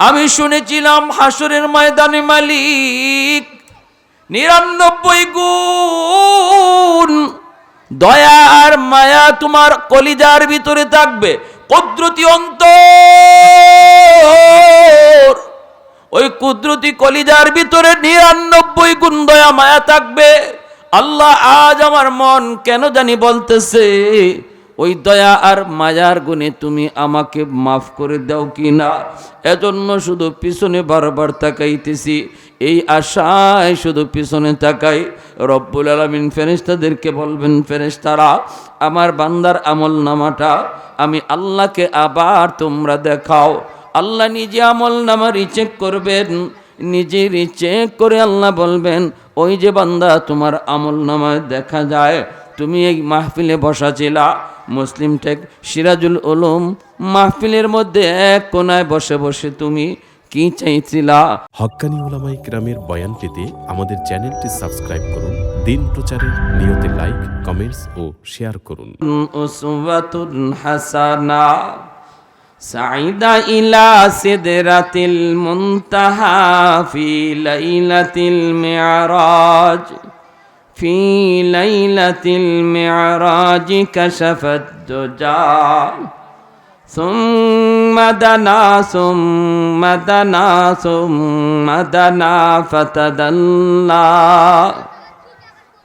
আমি শুনেছিলাম হাসরের ময়দানে মালিক 99 গুণ দয়া আর মায়া তোমার কলিজার ভিতরে থাকবে, কুদরতি অন্তর, ওই কুদরতি কলিজার ভিতরে 99 গুণ দয়া মায়া থাকবে। আল্লাহ আজ আমার মন কেন জানি বলতেছে ওই দয়া আর মায়ার গুণে তুমি আমাকে মাফ করে দাও কিনা। এজন্য শুধু পিছনে বারবার তাকাইতেছি, এই আশায় শুধু পিছনে তাকাই। রব্বুল আলামিন ফেরেশতাদেরকে বলবেন, ফেরেশতারা আমার বান্দার আমল নামাটা আমি আল্লাহকে আবার তোমরা দেখাও। আল্লাহ নিজে আমল নামা রিচেক করবেন, নিজে রিচেক করে আল্লাহ বলবেন, ওই যে বান্দা তোমার আমল নামায় দেখা যায় তুমি এই মাহফিলে বসা ছিলা, মুসলিম টেক সিরাজুল উলুম মাহফিলের মধ্যে এক কোনায় বসে বসে তুমি কি চাইছিলা। হক্কানি উলামায়ে কেরামের বয়ান পেতে আমাদের চ্যানেলটি সাবস্ক্রাইব করুন, দিন প্রচারের নিয়তে লাইক, কমেন্টস ও শেয়ার করুন। উসওয়াতুন হাসানা সাইদা ইলা সিদরাতিল মুনতাহা ফি লাইলাতিল মি'রাজ في ليلة المعراج كشفت الدجى ثم دنا ثم دنا ثم دنا فتدلى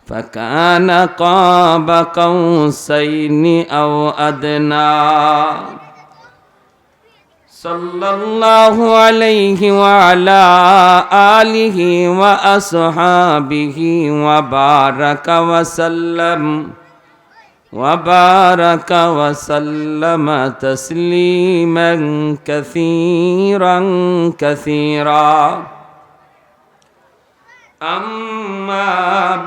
فكان قاب قوسين أو أدنى সাল্লাল্লাহু আলাইহি ওয়া আলা আলিহি ওয়া আসহাবিহি ওয়া বারাকা ওয়া সাল্লামা তাসলিমান কাসীরান কাসীরা। আম্মা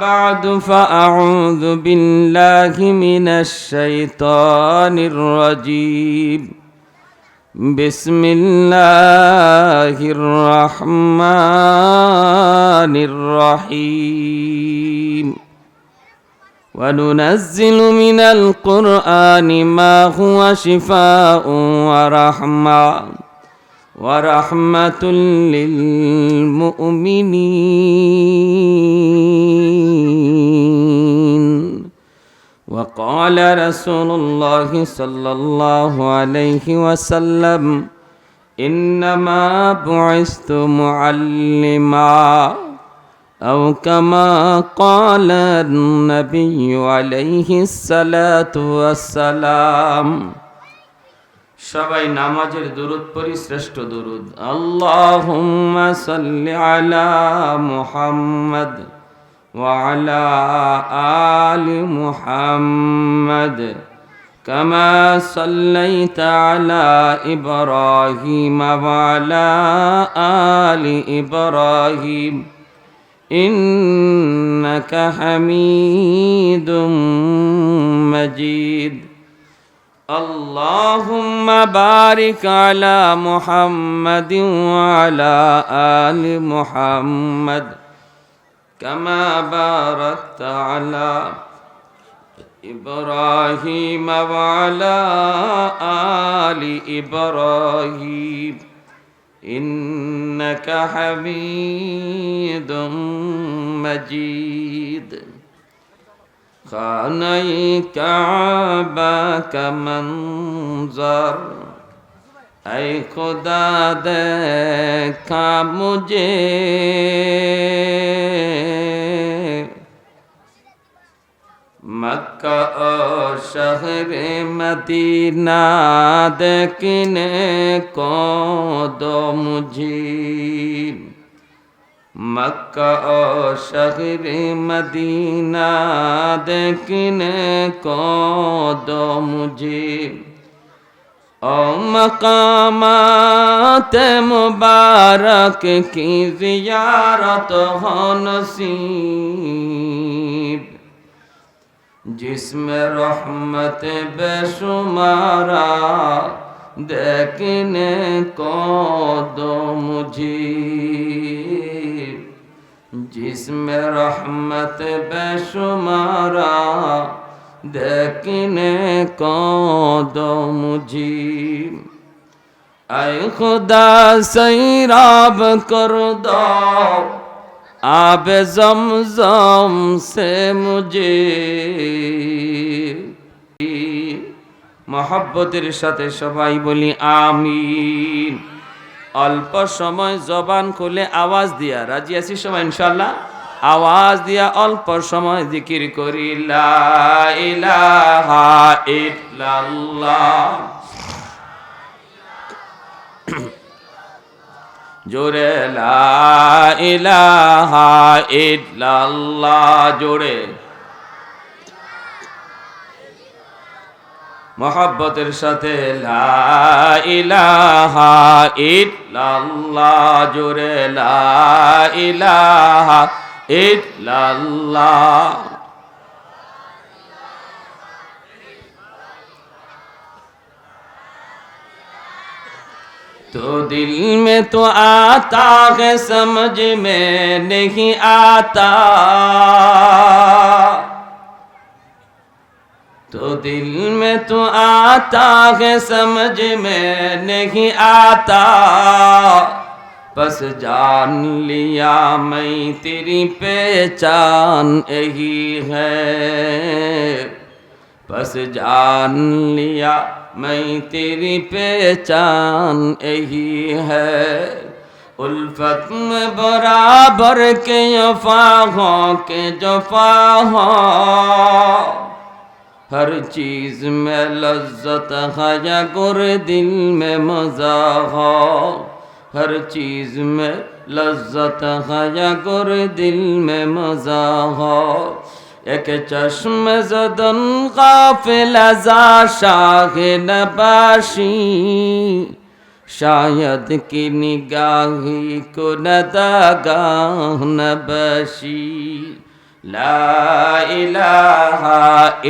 বা'দু ফাআউযু বিল্লাহি মিনাশ শাইতানির রাজীম। بسم الله الرحمن الرحيم وننزل من القرآن ما هو شفاء ورحمة للمؤمنين وقال رسول الله صلى الله عليه وسلم إنما بعثت معلما أو كما قال النبي عليه الصلاة والسلام। সবাই নামাজের দুরূদ পড়ি, শ্রেষ্ঠ দুরূদ। আল্লাহুম্মা সাল্লি আলা মুহাম্মদ وعلى آل محمد كما صليت على إبراهيم وعلى آل إبراهيم إنك حميد مجيد। اللهم بارك على محمد وعلى آل محمد كما باركت على إبراهيم وعلى آل إبراهيم إنك حميد مجيد। خانه كعبة كمنظر ऐ खुदा देखा मुझे मक्का और शहर मदीना देखने को दो मुझे। मक्का और शहर मदीना देखने को दो मुझे। ओ मकामात मुबारक की ज़ियारत हो नसीब, जिसमें रहमत बेशुमारा देखने को दो मुझे। जिसमें रहमत बेशुमारा देखने को दो मुझे। ऐ खुदा सैराब कर दो आब ज़मज़म से मुझे। मोहब्बतेर साथे सबाई बोली आमीन। अल्प समय जबान खुले आवाज दिया, राजी आছি সবাই ইনশাআল্লাহ? आवाज दिया अल्प समय जिकिर करी ला इलाहा इल्लाल्लाह। जोरे ला इलाहा इल्लाल्लाह जोरे। मोहब्बतेर साथे ला इलाहा इल्लाल्लाह जोरे ला इलाहा इल्लाल्लाह। तो दिल में तो आता है समझ में नहीं आता, तो दिल में तो आता है समझ में नहीं आता। बस जान लिया मैं तेरी पहचान यही है, बस जान लिया मैं तेरी पहचान यही है। उल्फत में बराबर के वफाओं के जफा हो, हर चीज में लज्जत है या गुर दिल में मजा हो, हर चीज में लज्जत है या गुर दिल में मजा हो। एक चश्म ज़दन गाफिल अज़ा शाह नबाशी, शायद की निगाही को नदागाह नबशी। ला इलाहा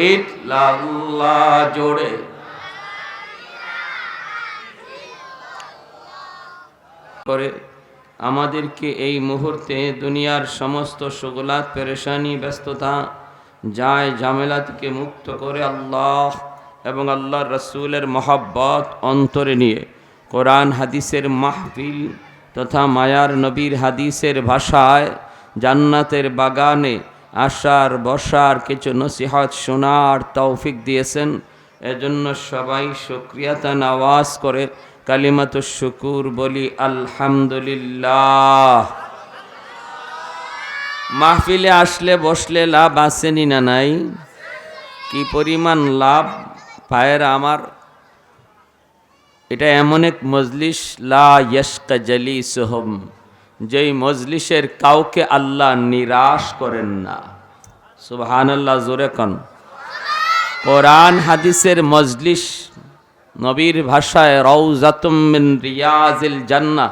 इल्लाल्लाह जोड़े। করে আমাদেরকে এই মুহূর্তে দুনিয়ার সমস্ত শুগলাত পেরেশানি ব্যস্ততা যায় ঝামেলা থেকে মুক্ত করে আল্লাহ এবং আল্লাহর রাসূলের মহব্বত অন্তরে নিয়ে কোরআন হাদিসের মাহফিল তথা মায়ার নবীর হাদিসের ভাষায় জান্নাতের বাগানে আসার বসার কিছু নসিহত শোনার তৌফিক দিয়েছেন। এজন্য সবাই শুকরিয়াতান আওয়াজ করে কালিমাতুশ শুকুর বলি আলহামদুলিল্লাহ। মাহফিলে আসলে বসলে লাভ আসেনি না নাই? কি পরিমাণ লাভ ভাইয়েরা আমার। এটা এমন এক মজলিস লা ইয়াশকা জালিসুহুম, যেই মজলিসের কাউকে আল্লাহ নিরাশ করেন না। সুবহানাল্লাহ জোরে কোন। কোরআন হাদিসের মজলিস, নবীর ভাষায় রওজাতুম মিন রিয়াজিল জান্নাহ।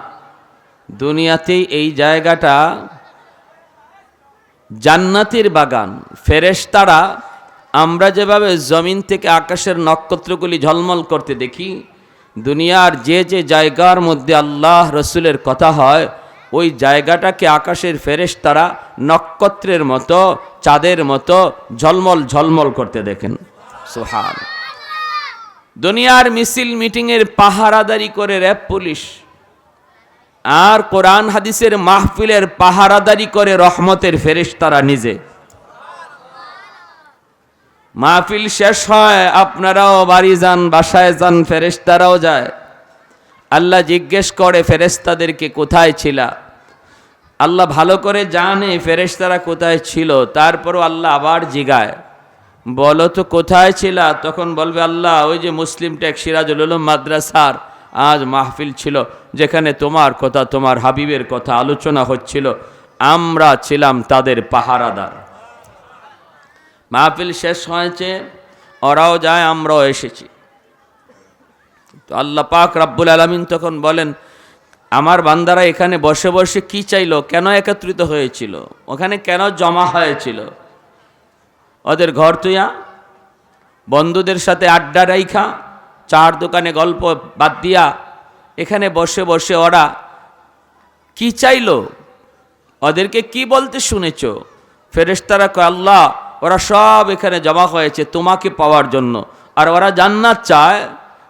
দুনিয়াতেই এই জায়গাটা জান্নাতের বাগান। ফেরেশতারা আমরা যেভাবে জমিন থেকে আকাশের নক্ষত্রগুলি ঝলমল করতে দেখি, দুনিয়ার যে যে জায়গার মধ্যে আল্লাহ রসুলের কথা হয় ওই জায়গাটাকে আকাশের ফেরেশতারা নক্ষত্রের মতো চাঁদের মতো ঝলমল ঝলমল করতে দেখেন। সুবহান। দুনিয়ার মিছিল মিটিংয়ের পাহারাদারি করে র্যাব পুলিশ, আর কোরআন হাদিসের মাহফিলের পাহারাদারি করে রহমতের ফেরেশতারা নিজে। মাহফিল শেষ হয়, আপনারাও বাড়ি যান, বাসায় যান, ফেরেশতারাও যায়। আল্লাহ জিজ্ঞেস করে ফেরেশতাদেরকে কোথায় ছিলা? আল্লাহ ভালো করে জানে ফেরেশতারা কোথায় ছিল, তারপরও আল্লাহ আবার জিগায়, বলো তো কোথায় ছিলা? তখন বলবে আল্লাহ ওই যে মুসলিম টেক সিরাজুল উলুম মাদ্রাসার আজ মাহফিল ছিল, যেখানে তোমার কথা তোমার হাবিবের কথা আলোচনা হচ্ছিল, আমরা ছিলাম তাদের পাহারাদার। মাহফিল শেষ হয়েছে, ওরাও যায়, আমরাও এসেছি। তো আল্লাহ পাক রব্বুল আলামিন তখন বলেন, আমার বান্দারা এখানে বসে বসে কি চাইলো, কেন একত্রিত হয়েছিল, ওখানে কেন জমা হয়েছিল? ওদের ঘর তুইয়া বন্ধুদের সাথে আড্ডা রাইখা চার দোকানে গল্প বাদ দিয়া এখানে বসে বসে ওরা কি চাইলো, ওদেরকে কি বলতে শুনেছ? ফেরেশতারা কয় আল্লাহ ওরা সব এখানে জমা হয়েছে তোমাকে পাওয়ার জন্য, আর ওরা জান্নাত চায়।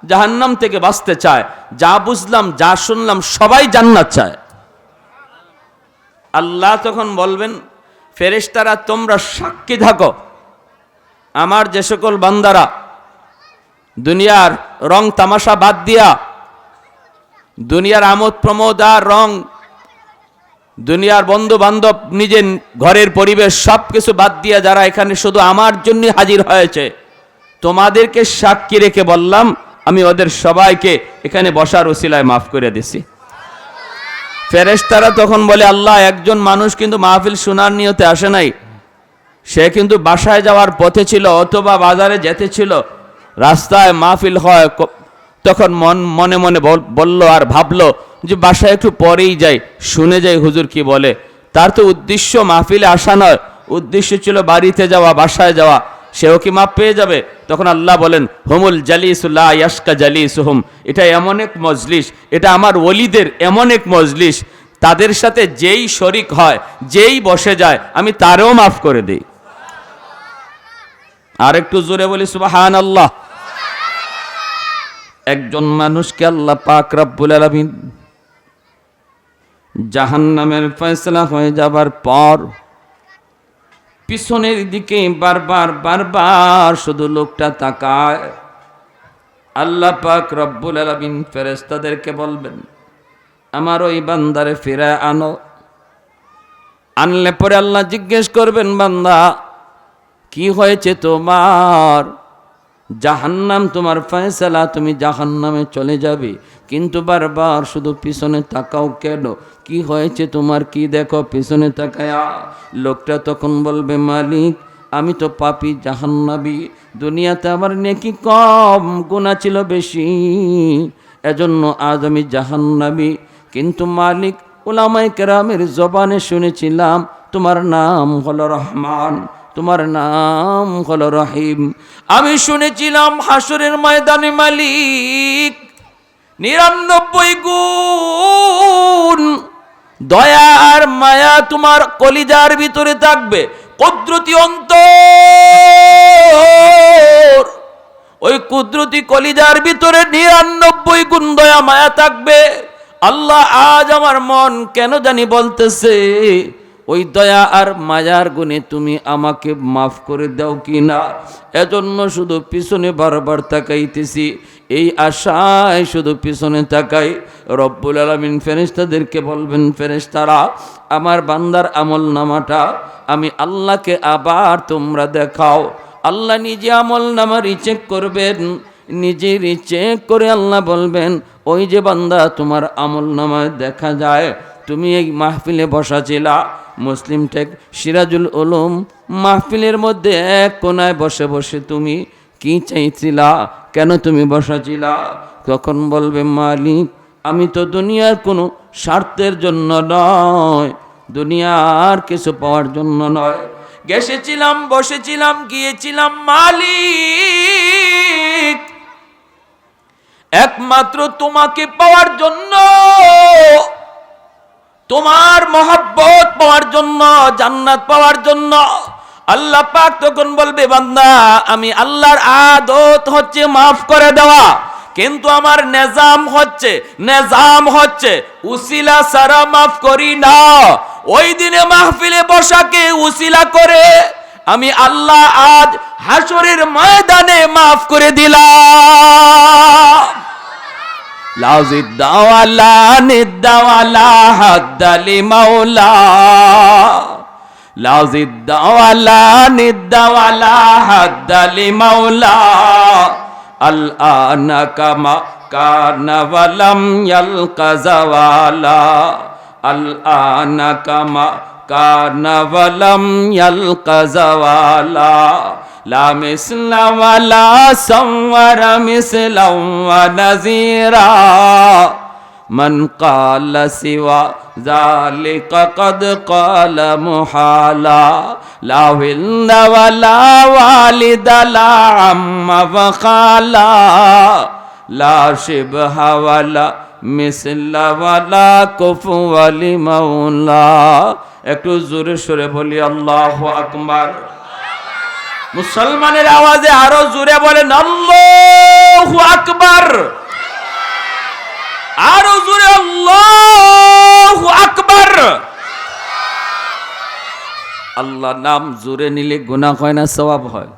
জাহান্নাম থেকে বাঁচতে চায়। যা বুঝলাম, যা শুনলাম, সবাই জান্নাত চায়। আল্লাহ তখন বলবেন, ফেরেশতারা তোমরা সাক্ষী থাকো, আমার যে সকল বান্দারা দুনিয়ার রং তামাশা বাদ দিয়া, দুনিয়ার আমোদ প্রমোদ আর রং, দুনিয়ার বন্ধু বান্ধব, নিজের ঘরের পরিবেশ সব কিছু বাদ দিয়া যারা এখানে শুধু আমার জন্য হাজির হয়েছে, তোমাদেরকে সাক্ষী রেখে বললাম আমি ওদের সবাইকে এখানে বসার উসিলায় মাফ করে দিছি। ফেরেশতারা তখন বলে, আল্লাহ, একজন মানুষ কিন্তু মাহফিল শোনার নিয়তে আসে নাই, সে কিন্তু বাসায় যাওয়ার পথে ছিল অথবা বাজারে যেতে ছিল, রাস্তায় মাহফিল হয়, তখন মনে মনে বলল আর ভাবলো যে বাসায় একটু পরেই যাই, শুনে যাই হুজুর কি বলে। তার তো উদ্দেশ্য মাহফিলে আসা নয়, উদ্দেশ্য ছিল বাড়িতে যাওয়া, বাসায় যাওয়া, সেও কি মাপ পেয়ে যাবে? তখন আল্লাহ বলেন, হুমুল জালিসুল্লাহ ইয়াশকা জালিসুহুম, এটা এমন এক মজলিস, এটা আমার ওলিদের এমন এক মজলিস, তাদের সাথে যেই শরিক হয়, যেই বসে যায়, আমি তারও মাফ করে দিই। আর একটু জোরে বলি সুবহানাল্লাহ। একজন মানুষকে আল্লাহ পাক রব্বুল আলামিন জাহান্নামের ফয়সালা হয়ে যাবার পর পিছনের দিকে বারবার শুধু লোকটা তাকায়। আল্লাহ পাক রব্বুল আলামিন ফেরেশতাদেরকে বলবেন, আমার ওই বান্দারে ফিরায় আনো। আনলে পরে আল্লাহ জিজ্ঞেস করবেন, বান্দা কি হয়েছে তোমার? জাহান্নাম তোমার ফয়সালা, তুমি জাহান্নামে চলে যাবে, কিন্তু বারবার শুধু পিছনে তাকাও কেন? কি হয়েছে তোমার? কি দেখো পিছনে তাকায়া? লোকটা তখন বলবে, মালিক, আমি তো পাপী, জাহান্নামী, দুনিয়াতে আমার নেকি কম, গুনাহ ছিল বেশি, এজন্য আজ আমি জাহান্নামী। কিন্তু মালিক, উলামায়ে কেরামের জবানে শুনেছিলাম তোমার নাম হলো রহমান, তোমার নাম হলো রহিম। আমি শুনেছিলাম হাসরের ময়দানে মালিক 99 গুণ দয়া আর মায়া তোমার কলিজার ভিতরে থাকবে, কুদরতি অন্তর, ওই কুদরতি কলিজার ভিতরে 99 গুণ দয়া মায়া থাকবে। আল্লাহ, আজ আমার মন কেন জানি বলতেছে ওই দয়া আর মায়ার গুণে তুমি আমাকে মাফ করে দাও কিনা, এজন্য শুধু পিছনে বারবার তাকাইতেছি, এই আশায় শুধু পিছনে তাকাই। রব্বুল আলামিন ফেরেশতাদেরকে বলবেন, ফেরেশতারা আমার বান্দার আমল নামাটা আমি আল্লাহকে আবার তোমরা দেখাও। আল্লাহ নিজে আমল নামা রিচেক করবেন, নিজে রিচেক করে আল্লাহ বলবেন, ওই যে বান্দা তোমার আমল নামায় দেখা যায় তুমি এই মাহফিলে বসা ছিলা, মুসলিম টেক সিরাজুল উলুম মাহফিলের মধ্যে এক কোনায় বসে বসে তুমি কি চাইছিলা, কেন তুমি বসা ছিলা? তখন বলবে, মালিক, আমি তো দুনিয়ার কোনো স্বার্থের জন্য নয়, দুনিয়ার কিছু পাওয়ার জন্য নয়, গেছেছিলাম, বসেছিলাম, গিয়েছিলাম মালিক একমাত্র তোমাকে পাওয়ার জন্য, তোমার মহব্বত পাওয়ার জন্য, জান্নাত পাওয়ার জন্য। আল্লাহ পাক তখন বলবে, বান্দা, আমি আল্লাহর আদত হচ্ছে মাফ করে দেওয়া, কিন্তু আমার নেজাম হচ্ছে উসিলা সারা মাফ করি না। ওই দিনে মাহফিলে বসাকে উসিলা করে আমি আল্লাহ আজ হাসরের ময়দানে মাফ করে দিলাম। লাউজিদ দাওয়ালা নিদাওয়ালা হাদ্দালি মাওলা, লাউজিদ দাওয়ালা নিদাওয়ালা হাদ্দালি মাওলা, আল আনা কামা কানা ওয়ালাম ইয়ালকা জাওয়ালা, আল আনা কামা কানা ওয়ালাম ইয়ালকা জাওয়ালা, লা মিসলা ওয়ালা সাওয়ারা মিসলা ওয়া নাযীরা, মান ক্বালা সিওয়া যালিকা কদ ক্বালা মুহালা, লা ওয়ালা ওয়ালা ওয়ালিদা লা আম্মা ওয়া খালা, লা শিবহা ওয়ালা মিসলা ওয়ালা কুফুয়া লিমাওলা। একটু জোরে সরে বলি আল্লাহু আকবার। মুসলমানের আওয়াজে আরো জোরে বলেন আল্লাহ আল্লাহু আকবার, আরো জোরে আল্লাহু আকবার। আল্লাহ নাম জোরে নিলে গুনাহ হয় না সওয়াব হয়?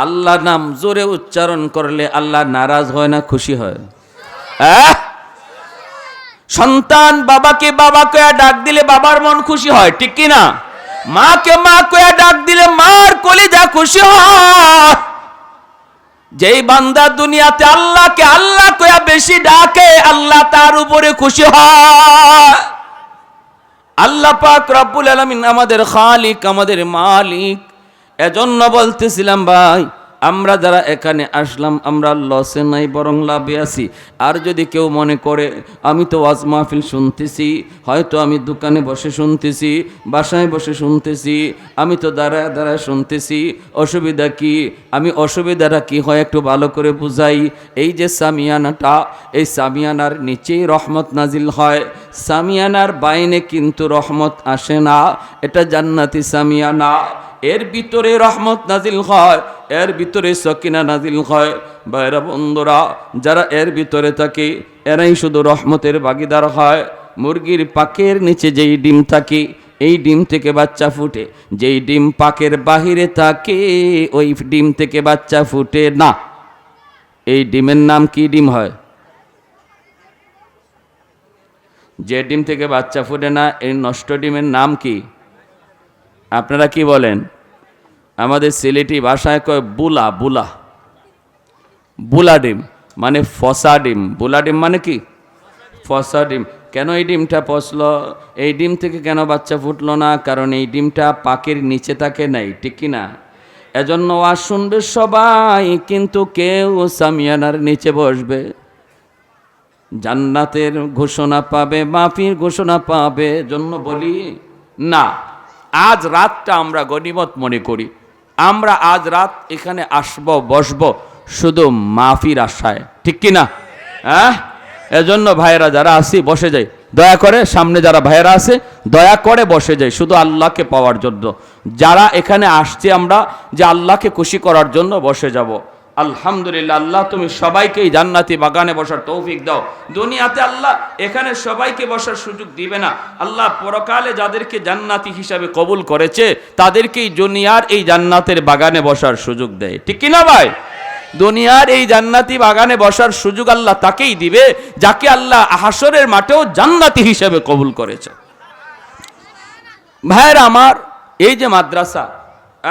আল্লাহ নাম জোরে উচ্চারণ করলে আল্লাহ নারাজ হয় না খুশি হয়? সন্তান বাবাকে বাবা কয়া ডাক দিলে বাবার মন খুশি হয়, ঠিক কি না? মাকে মা কয়া ডাক দিলে মার কলিজা খুশি হয়। যেই বান্দা দুনিয়াতে আল্লাহকে আল্লাহ কয়া বেশি ডাকে আল্লাহ তার উপরে খুশি হয়। আল্লাহ পাক রব্বুল আলামিন আমাদের খালিক, আমাদের মালিক। এজন্য বলতেছিলাম ভাই, আমরা যারা এখানে আসলাম আমরা লসে নাই বরং লাভে আছি। আর যদি কেউ মনে করে আমি তো ওয়াজ মাহফিল শুনতেছি, হয়তো আমি দোকানে বসে শুনতেছি, বাসায় বসে শুনতেছি, আমি তো দাঁড়ায় দাঁড়ায় শুনতেছি, অসুবিধা কি? আমি অসুবিধাটা কি হয় একটু ভালো করে বুঝাই। এই যে সামিয়ানাটা, এই সামিয়ানার নিচেই রহমত নাজিল হয়, সামিয়ানার বাইরে কিন্তু রহমত আসে না। এটা জান্নাতি সামিয়ানা, এর ভিতরে রহমত নাজিল হয়, এর ভিতরে সকিনা নাজিল হয়। ভাইরা বন্ধুরা, যারা এর ভিতরে থাকে এরাই শুধু রহমতের ভাগীদার হয়। মুরগির পাকের নিচে যেই ডিম থাকে, এই ডিম থেকে বাচ্চা ফুটে। যেই ডিম পাকের বাহিরে থাকে ওই ডিম থেকে বাচ্চা ফুটে না। এই ডিমের নাম কি ডিম হয়? যে ডিম থেকে বাচ্চা ফুটে না এই নষ্ট ডিমের নাম কি? আপনারা কি বলেন? আমাদের সিলেটি ভাষায় কয় বুলা। বুলা, বুলা ডিম মানে ফসা ডিম। বুলা ডিম মানে কি? ফসা ডিম। কেন এই ডিমটা পচলো? এই ডিম থেকে কেন বাচ্চা ফুটলো না? কারণ এই ডিমটা পাকের নিচে থাকে নাই, ঠিক কি না? এজন্য ওয়াজ শুনবে সবাই, কিন্তু কেউ সামিয়ানার নিচে বসবে, জান্নাতের ঘোষণা পাবে, মাফির ঘোষণা পাবে। জন্য বলি না, আজ রাতটা আমরা গনিমত মনে করি। আমরা আজ রাত এখানে আসব, বসবো শুধু মাফির আশায়, ঠিক কি না? হ্যাঁ, এজন্য ভাইয়েরা যারা আসি বসে যাই, দয়া করে সামনে যারা ভাইয়েরা আছে দয়া করে বসে যাই শুধু আল্লাহকে পাওয়ার জন্য। যারা এখানে আসছি আমরা যে আল্লাহকে খুশি করার জন্য বসে যাব। আলহামদুলিল্লাহ, আল্লাহ তুমি সবাইকেই জান্নাতি বাগানে বসার তৌফিক দাও। দুনিয়াতে আল্লাহ এখানে সবাইকে বসার সুযোগ দিবে না। আল্লাহ পরকালে যাদেরকে জান্নাতি হিসাবে কবুল করেছে তাদেরকেই দুনিয়ার এই জান্নাতের বাগানে বসার সুযোগ দেয়, ঠিক কি না ভাই? দুনিয়ার এই জান্নাতি বাগানে বসার সুযোগ আল্লাহ তাকেই দিবে যাকে আল্লাহ হাসরের মাঠেও জান্নাতি হিসাবে কবুল করেছে। ভাইরা আমার, এই যে মাদ্রাসা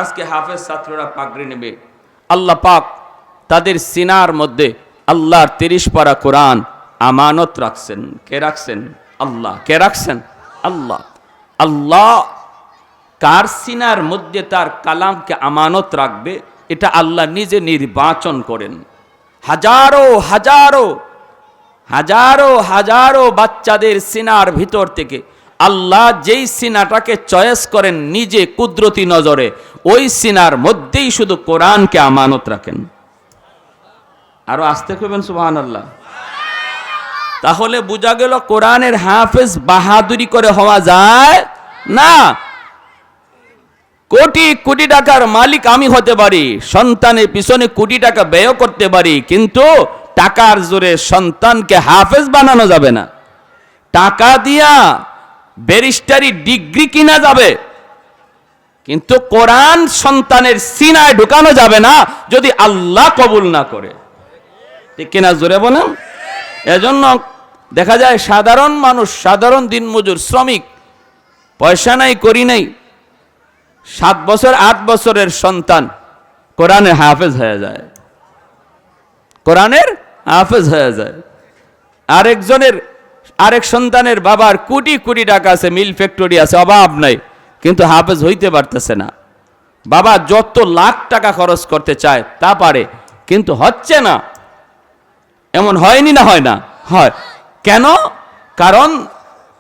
আজকে হাফেজ ছাত্ররা পাগড়ি নেবে, আল্লাহ পাক তাদের সিনার মধ্যে আল্লাহর 30 পারা কোরআন আমানত রাখছেন। কে রাখছেন? আল্লাহ। কে রাখছেন? আল্লাহ। আল্লাহ কার সিনার মধ্যে তার কালামকে আমানত রাখবে এটা আল্লাহ নিজে নির্বাচন করেন। হাজারো হাজারো হাজারো হাজারো বাচ্চাদের সিনার ভিতর থেকে আল্লাহ যেই সিনাটাকে চয়েস করেন নিজে কুদরতি নজরে, ওই সিনার মধ্যেই শুধু কোরআনকে আমানত রাখেন। আরো আসতে কইবেন সুবহানাল্লাহ। তাহলে বোঝা গেল কোরআনের হাফেজ বাহাদুরি করে হওয়া যায় না। কোটি কোটি টাকার মালিক আমি হতে পারি, সন্তানের পিছনে কোটি টাকা ব্যয় করতে পারি, কিন্তু টাকার জোরে সন্তানকে হাফেজ বানানো যাবে না। টাকা দিয়া ব্যারিস্টারি ডিগ্রি কিনা যাবে, কিন্তু কোরআন সন্তানের সিনায় ঢুকানো যাবে না যদি আল্লাহ কবুল না করে, ঠিক কিনা? জোরে বলেন। এজন্য দেখা যায় সাধারণ মানুষ, সাধারণ দিনমজুর শ্রমিক, পয়সা নাই করি নাই, 7 বছর 8 বছরের সন্তান কোরআনের হাফেজ হয়ে যায়, কোরআনের হাফেজ হয়ে যায়। আরেক সন্তানের বাবার কোটি কোটি টাকা আছে, মিল ফ্যাক্টরি আছে, অভাব নাই, কিন্তু হাফেজ হইতে পারতেছে না। বাবা যত লাখ টাকা খরচ করতে চায় তা পারে, কিন্তু হচ্ছে না। এমন হয়নি না? হয় না? হয়। কেন? কারণ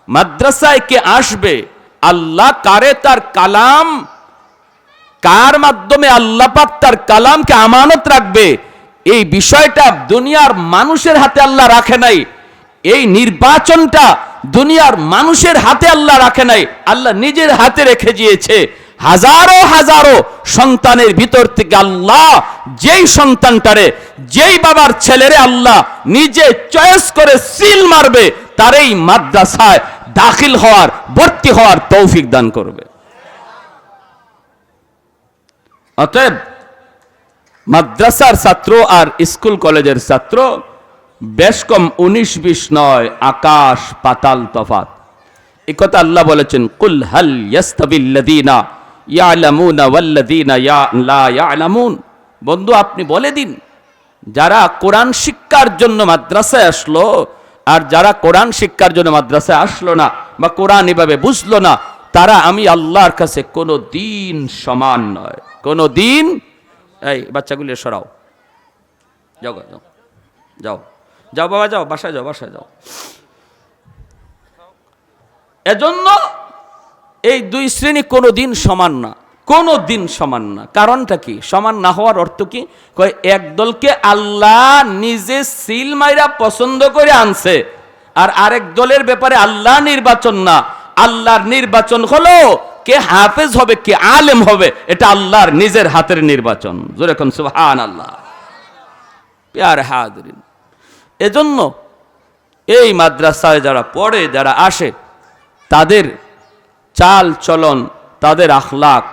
মাদ্রাসায় কে আসবে, আল্লাহ কারে তার কালাম, কার মাধ্যমে আল্লাহ পাক তার কালামকে আমানত রাখবে, এই বিষয়টা দুনিয়ার মানুষের হাতে আল্লাহ রাখে নাই। এই নির্বাচনটা দুনিয়ার মানুষের হাতে আল্লাহ রাখে নাই, আল্লাহ নিজের হাতে রেখে দিয়েছে। হাজারো হাজারো সন্তানের ভিতর থেকে আল্লাহ যেই সন্তানটারে যেই বাবার ছেলেরে আল্লাহ নিজে চয়েস করে সিল মারবে, তার এই মাদ্রাসায় দাখিল হওয়ার, ভর্তি হওয়ার তৌফিক দান করবে। অতএব মাদ্রাসার ছাত্র আর স্কুল কলেজের ছাত্র বেশ কম 19-20 নয়, আকাশ পাতাল তফাত। এই কথা আল্লাহ বলেছেন, কুল হাল ইয়াস্তাবিল্লাযীনা ইয়ালামুনা ওয়াল্লাযীনা লা ইয়ালামুন। বন্ধু, আপনি বলে দিন, যারা কোরআন শিক্ষার জন্য মাদ্রাসায় আসলো আর যারা কোরআন শিক্ষার জন্য মাদ্রাসায় আসলো না বা কোরআন এভাবে বুঝলো না, তারা আমি আল্লাহর কাছে কোনো দিন সমান নয়, কোনো দিন। এই বাচ্চাগুলি সরাও, যাও যাও যাও যাও বাবা, যাও বাসায় যাও, বাসায় যাও। এজন্য এই দুই শ্রেণী কোনো দিন সমান না, কোনো দিন সমান না। কারণটা কি? সমান না হওয়ার অর্থ কি? কয় এক দলকে আল্লাহ নিজে সিল মাইরা পছন্দ করে আনছে, আর আরেক দলের ব্যাপারে আল্লাহ নির্বাচন না। আল্লাহর নির্বাচন হলো কে হাফেজ হবে, কে আলেম হবে, এটা আল্লাহর নিজের হাতের নির্বাচন। জোরে কোন সুবহানাল্লাহ। প্যারে হাজরিন, এজন্য এই মাদ্রাসায় যারা পড়ে, যারা আসে, তাদের চাল চলন, তাদের আখলাক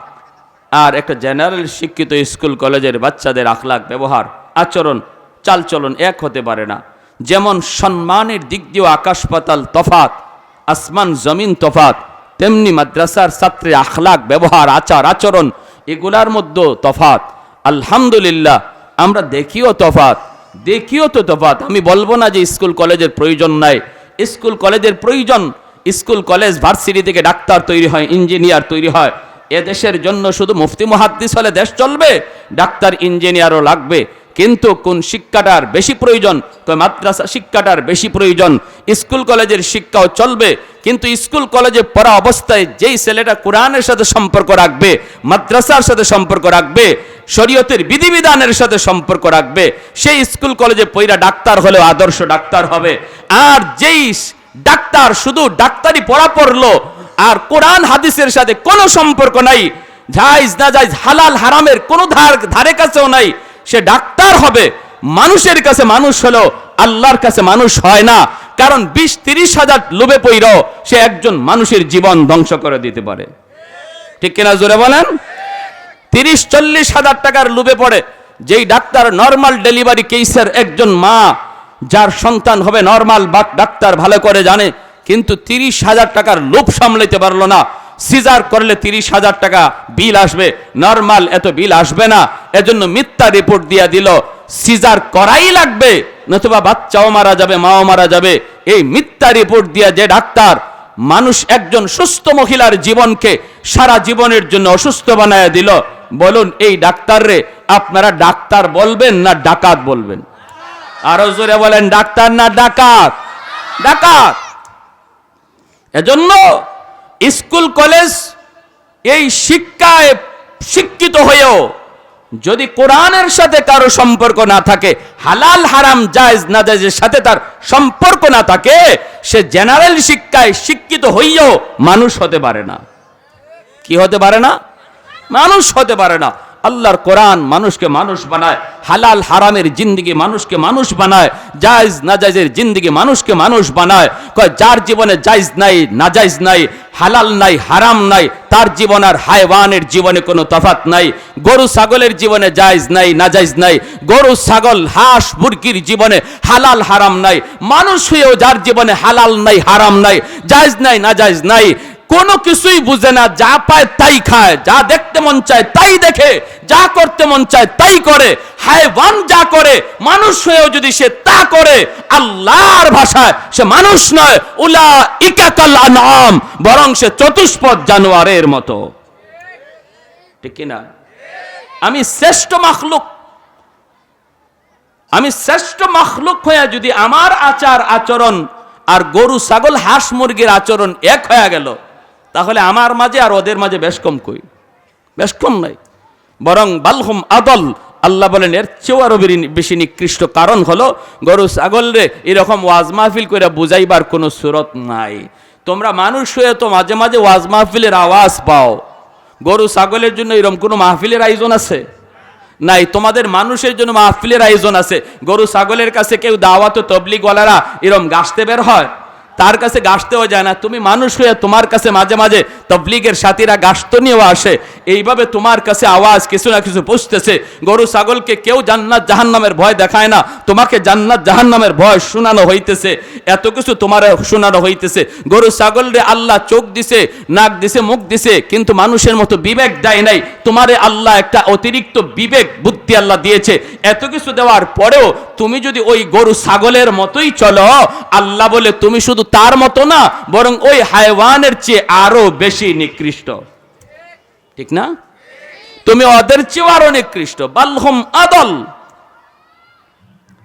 আর একটা জেনারেল শিক্ষিত স্কুল কলেজের বাচ্চাদের আখলাক, ব্যবহার, আচরণ, চাল চলন এক হতে পারে না। যেমন সম্মানের দিক দিয়েও আকাশ পাতাল তফাত, আসমান জমিন তফাত, তেমনি মাদ্রাসার ছাত্রের আখলাক, ব্যবহার, আচার আচরণ এগুলার মধ্যেও তফাত। আলহামদুলিল্লাহ, আমরা দেখিও তফাত, দেখিও তো তফাত। আমি বলবো না যে স্কুল কলেজের প্রয়োজন নাই, স্কুল কলেজের প্রয়োজন। স্কুল কলেজ ভার্সিটি থেকে ডাক্তার তৈরি হয়, ইঞ্জিনিয়ার তৈরি হয়। এদেশের জন্য শুধু মুফতি মুহাদ্দিস হলে দেশ চলবে? ডাক্তার ইঞ্জিনিয়ারও লাগবে। কিন্তু কোন শিক্ষাটার বেশি প্রয়োজন? তো মাদ্রাসা শিক্ষাটার বেশি প্রয়োজন। স্কুল কলেজের শিক্ষাও চলবে, কিন্তু স্কুল কলেজে পড়া অবস্থায় যেই ছেলেটা কোরআনের সাথে সম্পর্ক রাখবে, মাদ্রাসার সাথে সম্পর্ক রাখবে, শরীয়তের বিধিবিধানের সাথে সম্পর্ক রাখবে, সেই স্কুল কলেজে পড়া ডাক্তার হলেও আদর্শ ডাক্তার হবে। আর যেই ডাক্তার শুধু ডাক্তারি পড়া পড়লো আর কোরআন হাদিসের সাথে কোনো সম্পর্ক নাই, জায়েজ না জায়েজ, হালাল হারামের কোনো ধারে কাছেও নাই, সে ডাক্তার হবে, মানুষের কাছে মানুষ হলো, আল্লাহর কাছে মানুষ হয় না। কারণ 20-30 হাজার লোভে পইরাও সে একজন মানুষের জীবন ধ্বংস করে দিতে পারে। ঠিক কিনা জোরে বলেন? 30-40 হাজার টাকার লোভে পড়ে যেই ডাক্তার নরমাল ডেলিভারি কেসের একজন মা যার সন্তান হবে নরমাল ডাক্তার ভালো করে জানে, কিন্তু 30 হাজার টাকার লোভ সামলাইতে পারলো না। সিজার করলে 30 হাজার টাকা বিল আসবে, নরমাল এত বিল আসবে না। এজন্য মিথ্যা রিপোর্ট দিয়া দিল, সিজার করাই লাগবে, নতুবা বাচ্চাও মারা যাবে, মাও মারা যাবে। এই মিথ্যা রিপোর্ট দিয়া যে ডাক্তার মানুষ, একজন সুস্থ মহিলার জীবনকে সারা জীবনের জন্য অসুস্থ বানায় দিল, বলুন এই ডাক্তার রে আপনারা ডাক্তার বলবেন না ডাকাত বলবেন? আরো জোরে বলেন, ডাক্তার না ডাকাত? ডাকাত। এজন্য স্কুল কলেজ এই শিক্ষায় শিক্ষিত হয়েও যদি কোরআনের সাথে কারো সম্পর্ক না থাকে, হালাল হারাম জায়েজ না জায়েজের সাথে তার সম্পর্ক না থাকে, সে জেনারেল শিক্ষায় শিক্ষিত হইয়াও মানুষ হতে পারে না। কি হতে পারে না? মানুষ হতে পারে না। আল্লাহর কোরআন মানুষকে মানুষ বানায়, হালাল হারামের জিন্দেগি মানুষকে মানুষ বানায়, জায়েজ নাজায়েজের জিন্দেগি মানুষকে মানুষ বানায়। কয় যার জীবনে জায়েজ নাই, নাজায়েজ নাই, হালাল নাই, হারাম নাই, তার জীবন আর হায়ওয়ানের জীবনে কোনো তফাৎ নাই। গরু ছাগলের জীবনে জায়েজ নাই, নাজায়েজ নাই, গরু ছাগল হাঁস মুরগির জীবনে হালাল হারাম নাই। মানুষ হয়েও যার জীবনে হালাল নাই, হারাম নাই, জায়েজ নাই, নাজায়েজ নাই, কোনো কিছুই বুঝে না, যা পায় তাই খায়, যা দেখতে মন চায় তাই দেখে, যা করতে মন চায় তাই করে। হায়ওয়ান যা করে মানুষ হয়েও যদি সে তা করে, আল্লাহর ভাষায় সে মানুষ নয়, উলাইকা কাল আনআম, বরং সে চতুষ্পদ জানোয়ারের মতো। ঠিক কিনা? আমি শ্রেষ্ঠ মাখলুক, আমি শ্রেষ্ঠ মাখলুক হয়ে যদি আমার আচার আচরণ আর গরু ছাগল হাঁস মুরগির আচরণ এক হয়ে গেল, তাহলে আমার মাঝে আর ওদের মাঝে বেশ কম কই? বেশ কম নাই, বরং বালহুম আদল। আল্লাহ বলেন এর চেয়েও আরো বেশি নিকৃষ্ট। কারণ হলো গরু ছাগল রে এরকম ওয়াজ মাহফিল করে বুঝাইবার কোনো সুরত নাই। তোমরা মানুষ হয়ে তো মাঝে মাঝে ওয়াজ মাহফিলের আওয়াজ পাও, গরু ছাগলের জন্য এরকম কোনো মাহফিলের আয়োজন আছে? নাই। তোমাদের মানুষের জন্য মাহফিলের আয়োজন আছে। গরু ছাগলের কাছে কেউ দাওয়াত ও তবলিগওয়ালারা এরম গাছতে বের হয়, তার কাছে গাছতেও যায় না। তুমি মানুষ হয়ে তোমার কাছে মাঝে মাঝে তবলিগের সাথীরা গাছতো নিয়েও আসে। এইভাবে তোমার কাছে আওয়াজ কিছু না কিছু পৌঁছতেছে। গরু ছাগলকে কেউ জান্নাত জাহান্নামের ভয় দেখায় না, তোমাকে জান্নাত জাহান্নামের ভয় শোনানো হইতেছে, এত কিছু তোমার শোনানো হইতেছে। গরু ছাগলরে আল্লাহ চোখ দিছে, নাক দিছে, মুখ দিছে, কিন্তু মানুষের মতো বিবেক দেয় নাই। তোমারে আল্লাহ একটা অতিরিক্ত বিবেক বুদ্ধি আল্লাহ দিয়েছে। এত কিছু দেওয়ার পরেও তুমি যদি ওই গরু ছাগলের মতোই চলো, আল্লাহ বলে তুমি শুধু তার মতো না, বরং ওই হায়ওয়ানের চেয়ে আরো বেশি নিকৃষ্ট। ঠিক না? তুমি ওদের চেয়ে আরো নিকৃষ্ট। বালহুম আদল।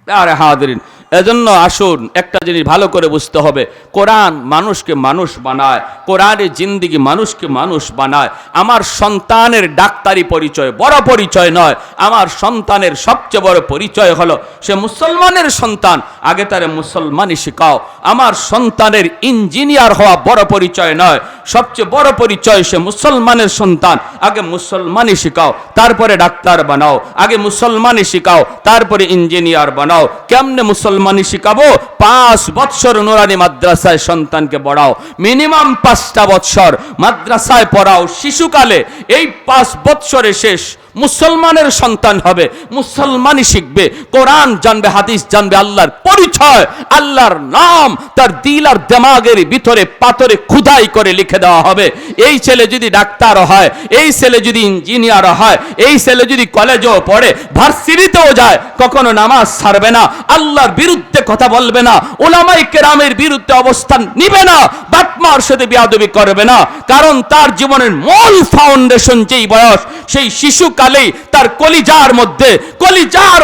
আরে হাজিরিন, এজন্য আসুন একটা জিনিস ভালো করে বুঝতে হবে, কোরআন মানুষকে মানুষ বানায়, কোরআনের জিন্দিগি মানুষকে মানুষ বানায়। আমার সন্তানের ডাক্তারি পরিচয় বড় পরিচয় নয়, আমার সন্তানের সবচেয়ে বড় পরিচয় হলো সে মুসলমানের সন্তান, আগে তারে মুসলমানই শেখাও। আমার সন্তানের ইঞ্জিনিয়ার হওয়া বড় পরিচয় নয়, সবচেয়ে বড় পরিচয় সে মুসলমানের সন্তান, আগে মুসলমানই শেখাও, তারপরে ডাক্তার বানাও। আগে মুসলমানই শেখাও, তারপরে ইঞ্জিনিয়ার বানাও। কেমনে মুসলমানি শিখাবো? 5 বছর নুরানি মাদ্রাসায় সন্তানকে পড়াও, মিনিমাম 5টা বছর মাদ্রাসায় পড়াও শিশুকালে। এই 5 বছরে শেষ মুসলমানের সন্তান হবে, মুসলমানই শিখবে, কোরআন জানবে, হাদিস জানবে, আল্লাহর পরিচয়, আল্লাহর নাম তার দিল আর দিমাগের ভিতরে পাথরে খোদাই করে লিখে দেওয়া হবে। এই ছেলে যদি ডাক্তার হয়, এই ছেলে যদি ইঞ্জিনিয়ার হয়, এই ছেলে যদি কলেজেও পড়ে, ভার্সিটিতেও যায়, কখনো নামাজ ছাড়বে না, আল্লাহর বিরুদ্ধে কথা বলবে না, উলামায়ে কেরামের বিরুদ্ধে অবস্থান নিবে না, বাপ মার সাথে বেয়াদবি করবে না। কারণ তার জীবনের মূল ফাউন্ডেশন যেই বয়স, সেই শিশুকালেই তার কলিজার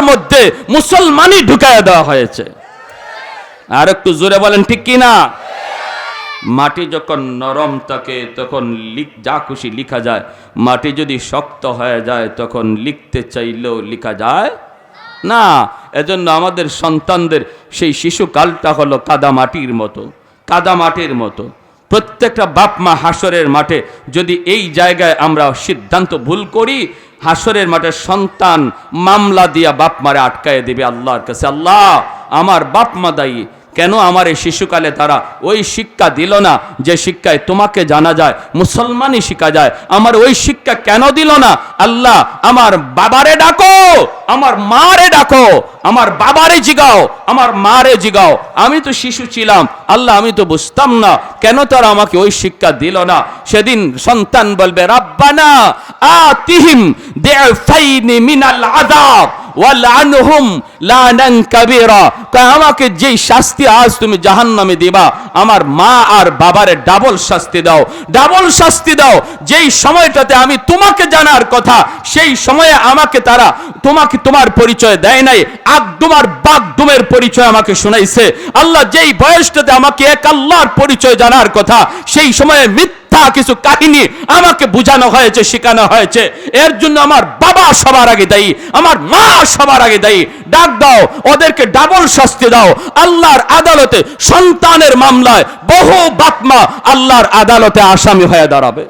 মধ্যে মুসলমানই ঢুকায় দেওয়া হয়েছে। আর একটু জোরে বলেন ঠিক কি না? মাটি যখন নরম থাকে তখন যা খুশি লিখা যায়, মাটি যদি শক্ত হয়ে যায় তখন লিখতে চাইলেও লিখা যায় না। এজন্য আমাদের সন্তানদের সেই শিশুকালটা হলো কাদা মাটির মতো। প্রত্যেকটা বাপ মা হাসরের মাঠে যদি এই জায়গায় আমরা সিদ্ধান্ত ভুল করি, হাসরের মাঠে সন্তান মামলা দিয়া বাপ মারে আটকায় দিবে আল্লাহর কাছে, আল্লাহ আমার বাপ মা দায়ী, কেন আমার এই শিশুকালে তারা ওই শিক্ষা দিল না যে শিক্ষায় তোমাকে জানা যায়, মুসলমানই শিখা যায়, আমার ওই শিক্ষা কেন দিল না? আল্লাহ আমার বাবারে ডাকো, আমার মারে ডাকো, আমার বাবারে জিগাও, আমার মারে জিগাও। আমি তো শিশু ছিলাম আল্লাহ, আমি তো বুঝতাম না, কেন তারা আমাকে ওই শিক্ষা দিল না? সেদিন সন্তান বলবে রাব্বানা আতিহিম দিফাইনি মিনাল আযাব ওয়ালআনহুম লানান কাবীরা। আমাকে যেই শাস্তি আজ তুমি জাহান্নামে দিবা, আমার মা আর বাবারে ডাবল শাস্তি দাও। যেই সময়টাতে আমি তোমাকে জানার কথা, সেই সময়ে আমাকে তারা তোমার পরিচয় দেয় নাই, আকদুম আর বাগদুমের পরিচয় আমাকে শোনাইছে। আল্লাহ যেই বয়সটাতে আমাকে এক আল্লাহর পরিচয় জানার কথা, সেই সময়ে মিথ্যা কিছু কাহিনী আমাকে বোঝানো হয়েছে, শেখানো হয়েছে। এর জন্য আমার বাবা সবার আগে দায়ী, আমার মা সবার আগে দায়ী। ডাক দাও, ওদেরকে ডাবল শাস্তি দাও। আল্লাহর আদালতে সন্তানের মামলায় বহু বাপ মা আল্লাহর আদালতে আসামি হয়ে দাঁড়াবে।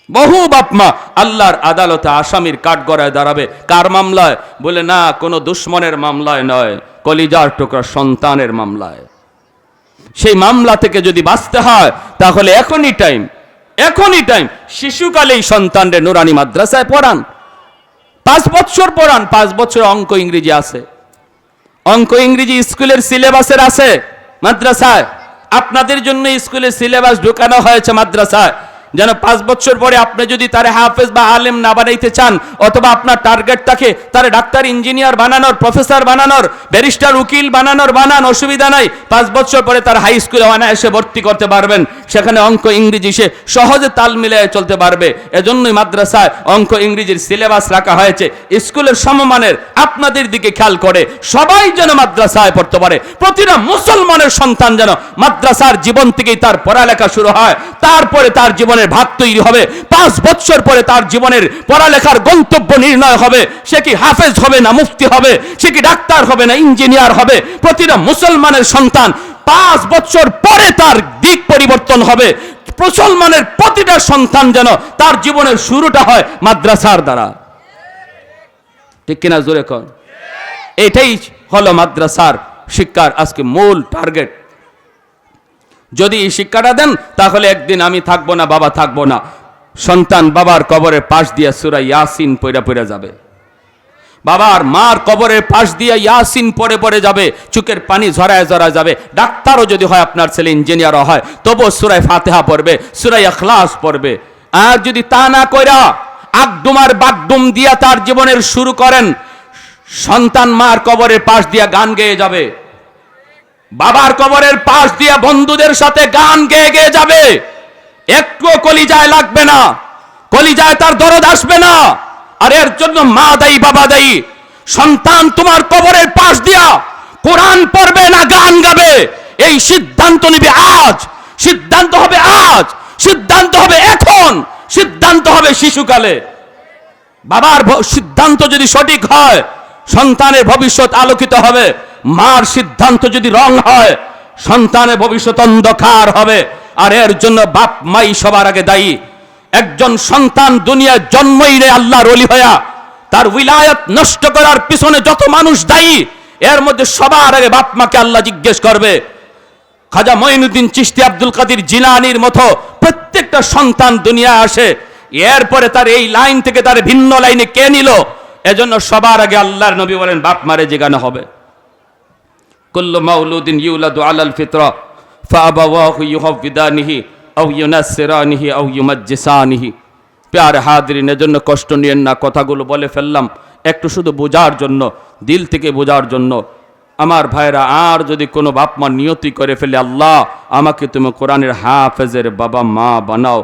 বহু বাপ মা আল্লাহর আদালতে আসামির কাঠগড়ায় দাঁড়াবে। কার মামলায়? বলে না, কোনো দুশ্মনের মামলায় নয়, কলিজার টুকরা সন্তানের মামলায়। সেই মামলা থেকে যদি বাঁচতে হয় তাহলে এখনই টাইম, শিশুকালেই সন্তানরে নুরানি মাদ্রাসায় পড়ান, 5 বছর পড়ান। 5 বছর অঙ্ক ইংরেজি আছে, অঙ্ক ইংরেজি স্কুলের সিলেবাসের আছে মাদ্রাসায়। আপনাদের জন্য স্কুলের সিলেবাস ঢোকানো হয়েছে মাদ্রাসায়, যেন 5 বছর পরে আপনি যদি তারে হাফেজ বা আলেম না বানাইতে চান, অথবা আপনার টার্গেট থাকে তারে ডাক্তার ইঞ্জিনিয়ার বানানোর, প্রফেসর বানানোর, ব্যারিস্টার উকিল বানান, অসুবিধা নাই। 5 বছর পরে তার হাই স্কুলে অনায়াসে ভর্তি করতে পারবেন, সেখানে অঙ্ক ইংরেজি সে সহজে তাল মিলিয়ে চলতে পারবে। এজন্যই মাদ্রাসায় অঙ্ক ইংরেজির সিলেবাস রাখা হয়েছে স্কুলের সমমানের। আপনাদের দিকে খেয়াল করে সবাই যেন মাদ্রাসায় পড়তে পারে, প্রতিটা মুসলমানের সন্তান যেন মাদ্রাসার জীবন থেকেই তার পড়ালেখা শুরু হয়, তারপরে তার জীবনের ভাগ তৈরি হবে। 5 বছর পরে তার জীবনের পড়ালেখার গন্তব্য নির্ণয় হবে। সে কি হাফেজ হবে না মুফতি হবে, সে কি ডাক্তার হবে না ইঞ্জিনিয়ার হবে। প্রতিটা মুসলমানের সন্তান 5 বছর পরে তার দিক পরিবর্তন হবে। মুসলমানের প্রতিটা সন্তান যেন তার জীবনের শুরুটা হয় মাদ্রাসার দ্বারা। ঠিক কিনা জোরে কর? এটাই হলো মাদ্রাসার শিক্ষার আজকে মূল টার্গেট। যদি এই শিক্ষাটা দেন তাহলে একদিন আমি থাকবো না, বাবা থাকবো না, সন্তান বাবার কবরের পাশ দিয়ে সূরা ইয়াসিন পড়ে যাবে, বাবার মার কবরের পাশ দিয়ে ইয়াসিন পড়ে যাবে, চোখের পানি ঝরায় যাবে। ডাক্তারও যদি হয়, আপনার ছেলে ইঞ্জিনিয়ারও হয়, তবু সূরা ফাতিহা পড়বে, সূরা ইখলাস পড়বে। আর যদি তা না কইরা আকডুমার বাগডুম দিয়া তার জীবনের শুরু করেন, সন্তান মার কবরের পাশ দিয়া গান গেয়ে যাবে, বাবার কবরের পাশ দিয়া বন্ধুদের সাথে গান গেয়ে যাবে, একটুও কলিজায় লাগবে না, কলিজায় তার দরদ আসবে না। আর এর জন্য মা দায়ী, বাবা দায়ী। সন্তান তোমার কবরের পাশ দিয়া কোরআন পড়বে না গান গাবে, এই সিদ্ধান্ত নিবে আজ, সিদ্ধান্ত হবে আজ, সিদ্ধান্ত হবে এখন, সিদ্ধান্ত হবে শিশুকালে। বাবার সিদ্ধান্ত যদি সঠিক হয়, সন্তানের ভবিষ্যৎ আলোকিত হবে। মার সিদ্ধান্ত যদি রং হয়, সন্তানের ভবিষ্যৎ অন্ধকার হবে। আর এর জন্য বাপ মাই সবার আগে দায়ী। একজন সন্তান দুনিয়ায় জন্মই রে আল্লাহর ওলি হইয়া তার উইলায়াত নষ্ট করার পিছনে যত মানুষ দায়ী, এর মধ্যে সবার আগে বাপ মাকে আল্লাহ জিজ্ঞেস করবে। খাজা মঈনুদ্দিন চিশতি, আব্দুল কাদের জিলানীর মতো প্রত্যেকটা সন্তান দুনিয়ায় আসে, এরপরে তার এই লাইন থেকে তার ভিন্ন লাইনে কে নিল? এজন্য সবার আগে আল্লাহর নবী বলেন বাপ মারে জিজ্ঞাসা হবে। কুল্লু মাউলুদিন ইউলাদু আলাল ফিতরা ফাআবাওয়াহু ইউহাব্বিদানিহি আও ইউনাসসিরানিহি আও ইউমাজ্জিসানিহি। প্যারে হাজিরিন, এজন্য কষ্ট নিয়েন না, কথাগুলো বলে ফেললাম একটু শুধু বোঝার জন্য, দিল থেকে বোঝার জন্য। আমার ভাইরা, আর যদি কোনো বাপ মা নিয়তি করে ফেলে আল্লাহ আমাকে তুমি কোরআনের হাফেজের বাবা মা বানাও,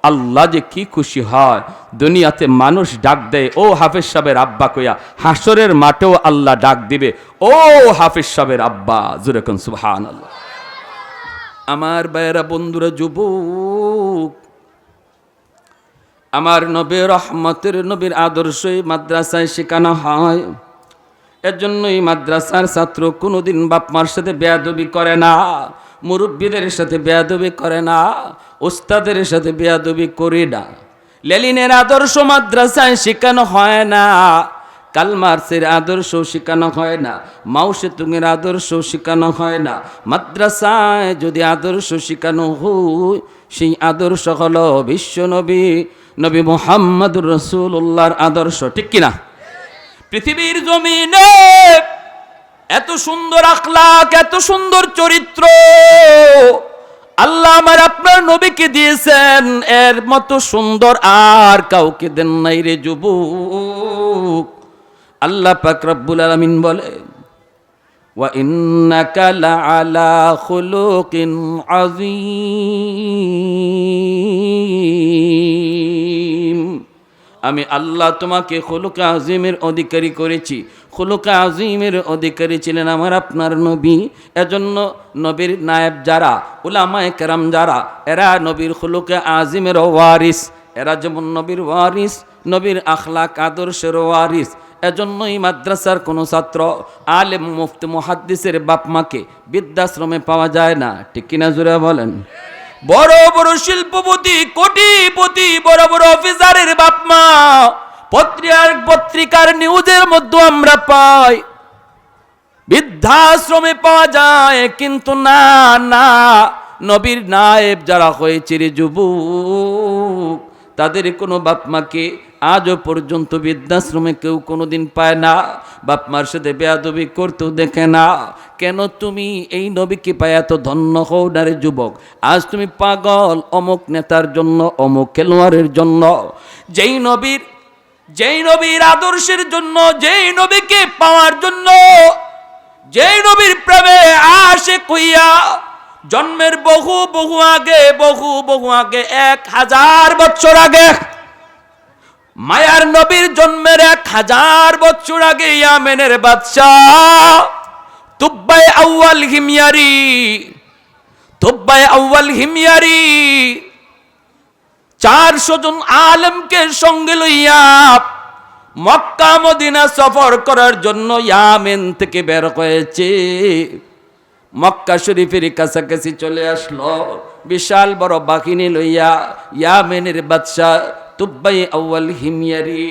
আল্লাহ যে কি খুশি হয়। দুনিয়াতে মানুষ ডাক দেয় ও হাফেজ সাহেবের আব্বা কইয়া, হাসরের মাঠেও আল্লাহ ডাক দিবে ও হাফেজ সাহেবের আব্বা। জোরে কোন সুবহানাল্লাহ। আমার ভাইরা, বন্ধুরা, যুবক, আমার নবী রহমতের নবীর আদর্শই মাদ্রাসায় শেখানো হয়। এর জন্যই মাদ্রাসার ছাত্র কোনোদিন বাপ মার সাথে বেয়াদবি করে না, মুরব্বীদের সাথে বেয়াদবি করে না, ওস্তাদের সাথে বেয়াদবি করে না। লেনিনের আদর্শ মাদ্রাসায় শেখানো হয় না, কার্ল মার্ক্সের আদর্শ শেখানো হয় না, মাও সেতুংয়ের আদর্শ শেখানো হয় না। মাদ্রাসায় যদি আদর্শ শেখানো হয়, সেই আদর্শ হলো বিশ্বনবী নবী মুহাম্মদুর রাসূলুল্লাহর আদর্শ। ঠিক কিনা? পৃথিবীর জমিনে এত সুন্দর আখলাক, এত সুন্দর চরিত্র আল্লাহ আমার আপনার নবীকে দিয়েছেন, এর মতো সুন্দর আর কাউকে দেন নাই রে যুবক। আল্লাহ পাক রব্বুল আলামিন বলে, ওয়া ইন্নাকা লাআলা খুলুকিন আযীম। আমি আল্লাহ তোমাকে খুলুকে আজিমের অধিকারী করেছি। খুলুকে আজিমের অধিকারী ছিলেন আমার আপনার নবী। এজন্য নবীর নায়েব যারা, উলামায়ে কেরাম যারা, এরা নবীর খুলুকে আজিমের ওয়ারিস। এরা যেমন নবীর ওয়ারিস, নবীর আখলাক আদর্শের ওয়ারিস। এজন্যই মাদ্রাসার কোনো ছাত্র আলেম মুফতি মুহাদ্দিসের বাপ মাকে বৃদ্ধাশ্রমে পাওয়া যায় না। ঠিক কিনা জোরে বলেন? বড় বড় শিল্পপতি, কোটিপতি, বড় বড় অফিসারের বাপ মা পত্রিকার নিউজের মধ্যে আমরা পাই বৃদ্ধাশ্রমে পাওয়া যায়। কিন্তু না না, নবীর নায়েব যারা হয়েছে রে যুবক, তাদের কোনো বাপ মাকে আজও পর্যন্ত বৃদ্ধাশ্রমে কেউ কোনোদিন পায় না, বাপ মার সাথে বেয়াদবি করতেও দেখে না। কেন তুমি এই নবীকে পায় এত ধন্য হও না রে যুবক? আজ তুমি পাগল অমুক নেতার জন্য, অমুক খেলোয়াড়ের জন্য। যেই নবীর আদর্শের জন্য, যেই নবীকে পাওয়ার জন্য, যেই নবীর প্রেমে আশিক হইয়া জন্মের বহু আগে 1000 বছর আগে, মায়ার নবীর জন্মের 1000 বছর আগে ইয়ামেনের বাদশাহ তুব্বাই আউয়াল হিময়ারি 400 জন আলেমকে সঙ্গে লইয়া মক্কা মদিনা সফর করার জন্য ইয়ামেন থেকে বের হয়েছে। মক্কা শরীফের কাছাকাছি চলে আসলো, বিশাল বড় বাহিনী লইয়া ইয়ামেনের বাদশাহ তুব্বাই আউয়াল হিময়ারি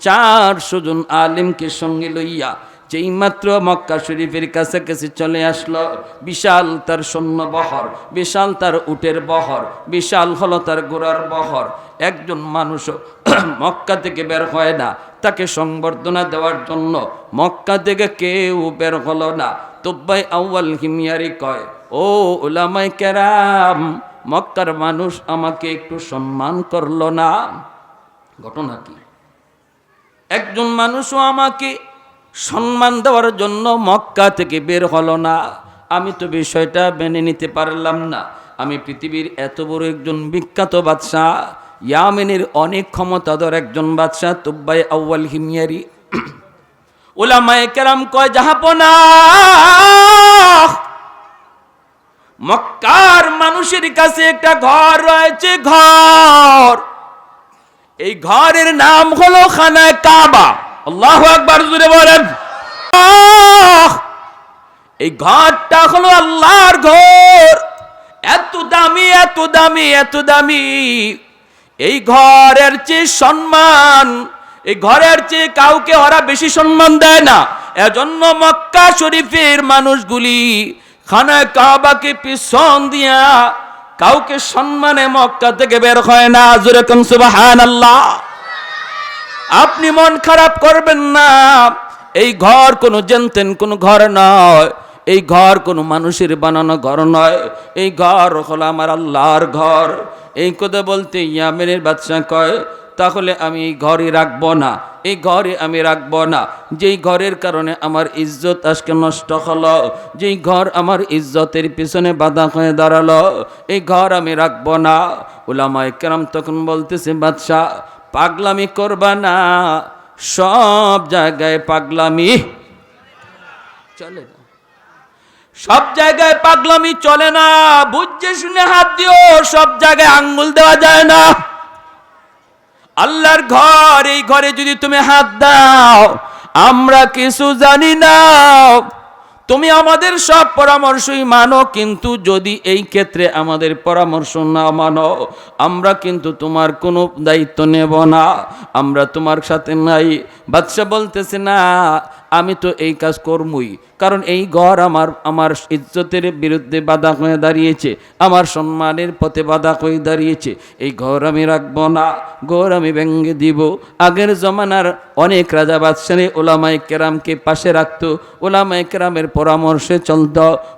400 জন আলেমকে সঙ্গে লইয়া যেই মাত্র মক্কা শরীফের কাছাকাছি চলে আসলো, বিশাল তার সৈন্য বহর, বিশাল তার উটের বহর, বিশাল হলো তার ঘোড়ার বহর। একজন মানুষও মক্কা থেকে বের হয় না তাকে সংবর্ধনা দেওয়ার জন্য। মক্কা থেকে কেউ বের হলো না। তুব্বাই আউয়াল হিময়ারি কয়, ও উলামায়ে কেরাম, মক্কার মানুষ আমাকে একটু সম্মান করলো না। ঘটনা কি? একজন মানুষও আমাকে সম্মান দেওয়ার জন্য মক্কা থেকে বের হলো না। আমি তো বিষয়টা মেনে নিতে পারলাম না। আমি পৃথিবীর এত বড় একজন বিখ্যাত বাদশাহ, ইয়ামেনের অনেক ক্ষমতাধর একজন বাদশাহ তুব্বাই আউয়াল হিময়ারি। উলামায়ে কেরাম কয়, জাহাপনা, মক্কার মানুষের কাছে একটা ঘর রয়েছে, ঘর। এই ঘরের নাম হলো খানায়ে কাবা। আল্লাহু আকবার, জোরে বলেন। এই ঘরটা হলো আল্লাহর ঘর। এত দামি, এত দামি, এত দামি। এই ঘরের চেয়ে সম্মান, এই ঘরের চেয়ে কাউকে ওরা বেশি সম্মান দেয় না। এজন্য মক্কা শরীফের মানুষগুলি খানায়ে কাবাকে পিছন দিয়া কাউকে সম্মানে মক্কা থেকে বের হয় না। জোরে কোন সুবহানাল্লাহ। আপনি মন খারাপ করবেন না। এই ঘর কোনো জেনতেন কোন ঘর নয়। এই ঘর কোনো মানুষের বানানো ঘর নয়। এই ঘর হলো আমার আল্লাহর ঘর। এই কথা বলতে ইয়ামেনের বাদশা কয়, তাহলে আমি এই ঘরে রাখবো না, এই ঘরে আমি রাখবো না। যেই ঘরের কারণে আমার ইজ্জত আজকে নষ্ট হলো, যেই ঘর আমার ইজ্জতের পিছনে বাধা হয়ে দাঁড়ালো, এই ঘর আমি রাখবো না। উলামায়ে কেরাম তখন বলতেছে, বাদশা পাগলামি করবা না, সব জায়গায় পাগলামি চলে না, সব জায়গায় পাগলামি চলে না। বুঝে শুনে হাত দিও, সব জায়গায় আঙ্গুল দেওয়া যায় না। আল্লাহর ঘর, এই ঘরে যদি তুমি হাত দাও, আমরা কিছু জানি না, তুমি আমাদের সব পরামর্শই মানো, কিন্তু যদি এই ক্ষেত্রে আমাদের পরামর্শ না মানো, আমরা কিন্তু তোমার কোনো দায়িত্ব নেব না, আমরা তোমার সাথে নাই। বাদশা বলতেছে, না, আমি তো এই কাজ করবই, কারণ এই ঘর আমার ইজ্জতের বিরুদ্ধে বাধা হয়ে দাঁড়িয়েছে, আমার সম্মানের পথে বাধা হয়ে দাঁড়িয়েছে। এই ঘর আমি রাখবো না, ঘর আমি ভেঙে দিব। আগের জমানার অনেক রাজা বাদশাহ উলামায়ে কেরামকে পাশে রাখতো, উলামায়ে কেরামের পরামর্শে চলত।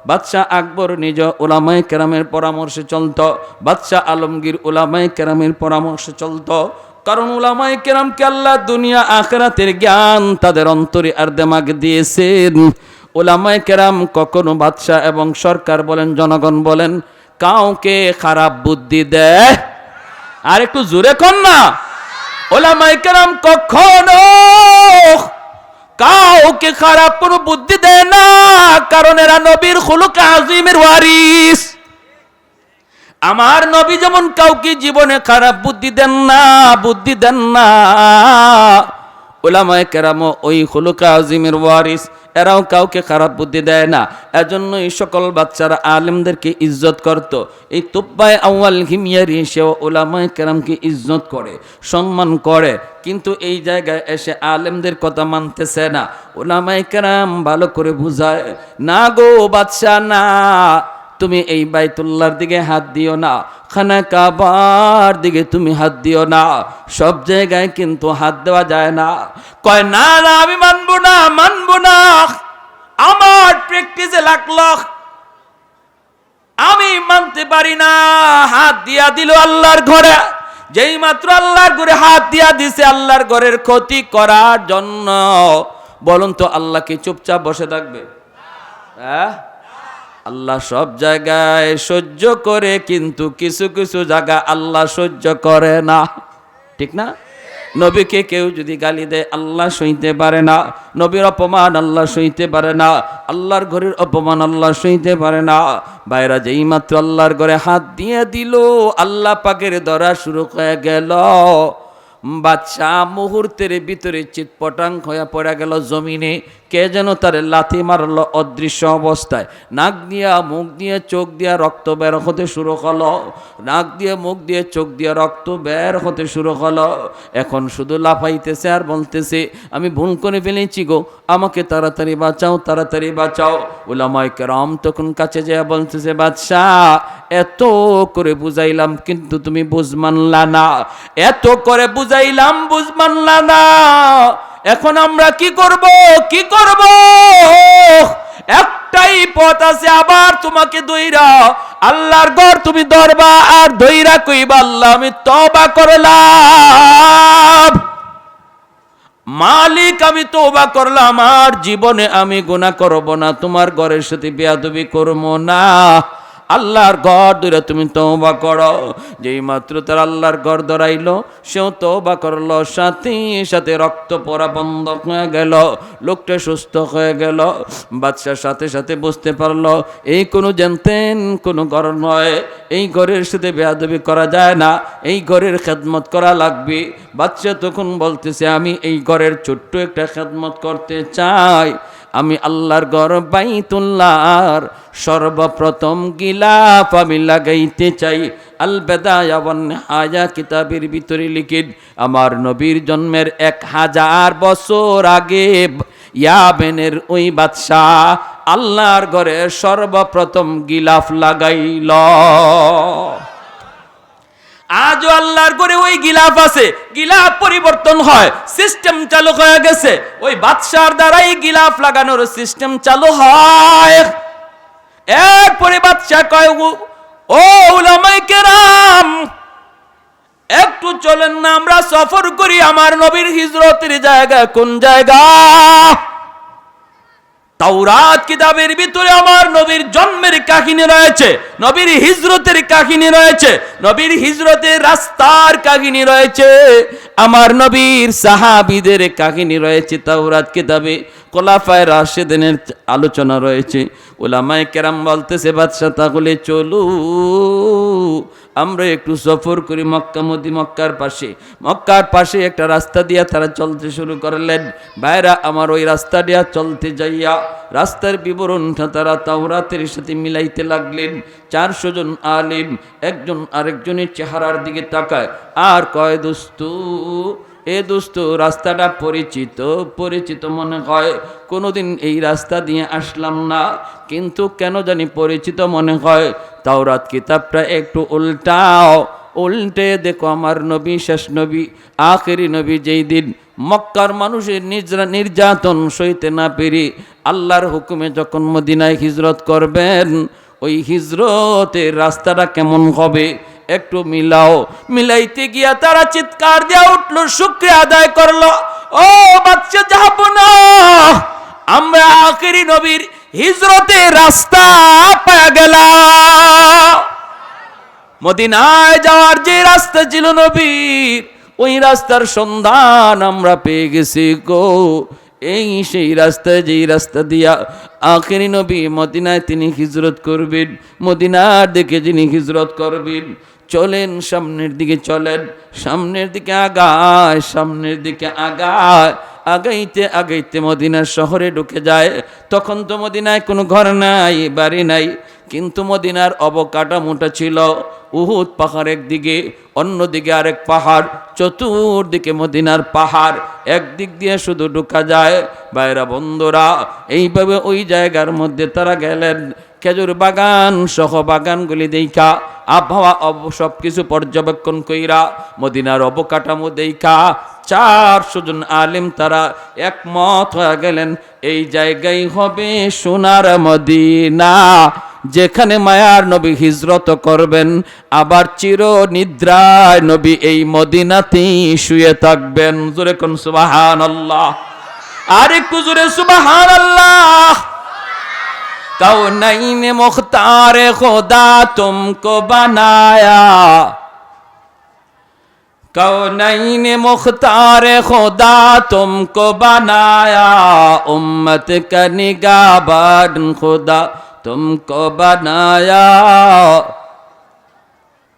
বাদশাহ আকবর নিজ উলামায়ে কেরামের পরামর্শে চলত, বাদশাহ আলমগীর উলামায়ে কেরামের পরামর্শে চলত। কারণ উলামায়ে কেরামকে আল্লাহ দুনিয়া আখিরাতের জ্ঞান তাদের অন্তরে আর দিমাগে দিয়েছেন। উলামায়ে কেরাম কখনো বাদশাহ এবং সরকার বলেন, জনগণ বলেন, কাউকে খারাপ বুদ্ধি দেয়। আর একটু জোরে কর না। উলামায়ে কেরাম কখনো কাউকে খারাপ কোনো বুদ্ধি দেয় না, কারণ এরা নবীর খুলুক আযীমের ওয়ারিস। আমার নবী যেমন কাউকে জীবনে খারাপ বুদ্ধি দেন না, বুদ্ধি দেন না, উলামায়ে কেরাম ওই খুলুক আযীমের ওয়ারিস, এরাও কাউকে খারাপ বুদ্ধি দেয় না। এজন্য এই সকল বাচ্চারা আলেমদেরকে ইজ্জত করত। এই তুব্বাই আউয়াল হিময়ারি সেও উলামায়ে কেরামকে ইজ্জত করে, সম্মান করে, কিন্তু এই জায়গায় এসে আলেমদের কথা মানতেছে না। উলামায়ে কেরাম ভালো করে বুঝায়, না গো বাদশা, না, তুমি এই বাইতুল্লাহর দিকে হাত দিও না, খানা কাবার দিকে তুমি হাত দিও না, সব জায়গায় কিন্তু হাত দেওয়া যায় না। কয়, না না, আমি মানবো না, মানবো না, আমার প্র্যাকটিসে লাগলো, আমি মানতে পারি না। হাত দিয়া দিল আল্লাহর ঘরে। যেই মাত্র আল্লাহর ঘরে হাত দিয়া দিছে, আল্লাহর ঘরের ক্ষতি করার জন্য। বলুন তো, আল্লাহ কি চুপচাপ বসে থাকবে? হ্যাঁ, আল্লাহ সব জায়গায় সহ্য করে, কিন্তু কিছু কিছু জায়গা আল্লাহ সহ্য করে না, ঠিক না? নবীকে কেউ যদি গালি দেয়, আল্লাহ সইতে পারে না। নবীর অপমান আল্লাহ সইতে পারে না, আল্লাহর ঘরের অপমান আল্লাহ সইতে পারে না। বাইরা যেই মাত্র আল্লাহর ঘরে হাত দিয়ে দিল, আল্লাহ পাকের ধরা শুরু হয়ে গেল। বাদশা মুহূর্তের ভিতরে চিৎপটাং হয়ে পড়ে গেল জমিনে। কে যেন তারে লাথি মারলো অদৃশ্য অবস্থায়। নাক দিয়া মুখ দিয়ে চোখ দিয়া রক্ত বের হতে শুরু হলো, নাক দিয়ে মুখ দিয়ে চোখ দিয়ে রক্ত বের হতে শুরু হলো। এখন শুধু লাফাইতেছে আর বলতেছে, আমি ভুল করে ফেলেছি গো, আমাকে তাড়াতাড়ি বাঁচাও, তাড়াতাড়ি বাঁচাও। উলামায়ে কেরাম তখন কাছে যায় বলতেছে, বাদশাহ এত করে বুঝাইলাম কিন্তু তুমি বুঝ মানলা না, এত করে বুঝাইলাম বুঝ মানলা না, এখন আমরা কি করব, কি করব? একটাই পথ আছে, আবার তোমাকে দইরা আল্লাহর ঘর তুমি ধরবা আর দইরা কইবা, আল্লাহ আমি তওবা করলাম, মালিক আমি তওবা করলাম, আর জীবনে আমি গুনাহ করব না, তোমার ঘরের সাথে বেয়াদবি করব না। আল্লাহর ঘর ধরে তুমি তওবা করো। যেই মাত্র তার আল্লাহর ঘর ধরাইলো, সেও তওবা করলো, সাথে সাথে রক্ত পড়া বন্ধ হয়ে গেল, লোকটা সুস্থ হয়ে গেল। বাদশার সাথে সাথে বুঝতে পারলো এই কোনো জানতেন কোনো ঘর নয়, এই ঘরের সাথে বেয়াদবি করা যায় না, এই ঘরের খেদমত করা লাগবে। বাদশা তখন বলতেছে, আমি এই ঘরের ছোট্ট একটা খেদমত করতে চাই, আমি আল্লাহর ঘর বাইতুল্লাহর সর্বপ্রথম গিলাফ আমি লাগাইতে চাই। আল বেদায়া ওয়ান নিহায়া কিতাবের ভিতরে লিখিত, আমার নবীর জন্মের 1000 বছর আগে ইয়ামেনের ওই বাদশাহ আল্লাহর ঘরে সর্বপ্রথম গিলাফ লাগাইল। আজও আল্লাহর ঘরে ওই গিলাফ আছে, গিলাফ পরিবর্তন হয়, সিস্টেম চালু হয়ে গেছে, ওই বাদশার দ্বারাই গিলাফ লাগানোর সিস্টেম চালু হয়। এরপরে বাদশা কয়, ও উলামায়ে কেরাম একটু চলেন না, আমরা সফর করি, আমার নবীর হিজরতের জায়গা কোন জায়গা? তাওরাত কিতাবের ভিতরে আমার নবীর জন্মের কাহিনী রয়েছে, নবীর হিজরতের কাহিনী রয়েছে, নবীর হিজরতের রাস্তার কাহিনী রয়েছে, আমার নবীর সাহাবীদের কাহিনী রয়েছে তাওরাত কিতাবে, খোলাফায়ে রাশিদিনের আলোচনা রয়েছে। উলামায়ে কেরাম বলতেছে, বাদশা তাহলে চলো আমরা একটু সফর করি মক্কার পাশে একটা রাস্তা দিয়া তারা চলতে শুরু করলেন। ভাইরা আমার, ওই রাস্তা দিয়া চলতে যাইয়া রাস্তার বিবরণটা তারা তাওরাতের সাথে মিলাইতে লাগলেন। 400 জন আলিম একজন আরেকজনের চেহারার দিকে তাকায় আর কয়, দোস্ত রাস্তাটা পরিচিত মনে হয়, কোনোদিন এই রাস্তা দিয়ে আসলাম না, কিন্তু কেন জানি পরিচিত মনে হয়। তাওরাত কিতাবটা একটু উল্টে দেখো, আমার নবী শেষ নবী আখেরি নবী যেই দিন মক্কার মানুষের নির্যাতন সইতে না পেরে আল্লাহর হুকুমে যখন মদিনায় হিজরত করবেন, ওই হিজরতের রাস্তাটা কেমন হবে একটু মিলাইতে গিয়া তারা চিৎকার দিয়া উঠলো, শুকরিয়া আদায় করলো, ও বাদশা যাব না, আমরা আখেরি নবীর হিজরতের রাস্তা পেয়ে গেলাম। মদিনায় যাওয়ার যে রাস্তা ছিল নবীর, ওই রাস্তার সন্ধান আমরা পেয়ে গেছি গো। এই সেই রাস্তায়, যেই রাস্তা দিয়া আখেরি নবী মদিনায় তিনি হিজরত করবেন, মদিনার দিকে যিনি হিজরত করবেন। চলেন সামনের দিকে, চলেন সামনের দিকে আগায়, আগাইতে মদিনার শহরে ঢুকে যায়। তখন তো মদিনায় কোনো ঘর নাই, বাড়ি নাই, কিন্তু মদিনার অবকাঠামোটা ছিল উহুদ পাহাড় একদিকে, অন্যদিকে আরেক পাহাড়, চতুর্দিকে মদিনার পাহাড়, একদিক দিয়ে শুধু ঢোকা যায়। বাইরা বন্ধুরা, এইভাবে ওই জায়গার মধ্যে তারা গেলেন। খেজুর বাগান সহ বাগানগুলি দেখা, আবহাওয়া সব কিছু পর্যবেক্ষণ কইরা, মদিনার অবকাঠামো দেখা 400 জন আলেম তারা একমত হয়ে গেলেন, এই জায়গায় হবে সোনার মদিনা, যেখানে মায়ার নবী হিজরত করবেন, আবার চির নিদ্রায় নবী এই মদিনাতেই শুয়ে থাকবেন। জোরে কোন সুবহানাল্লাহ, আর একটু জোরে সুবহানাল্লাহ। कौनैन मुख्तार खुदा तुमको बनाया, कौनैन मुख्तार खुदा तुमको बनाया, उम्मत का निगाहबान खुदा तुमको बनाया,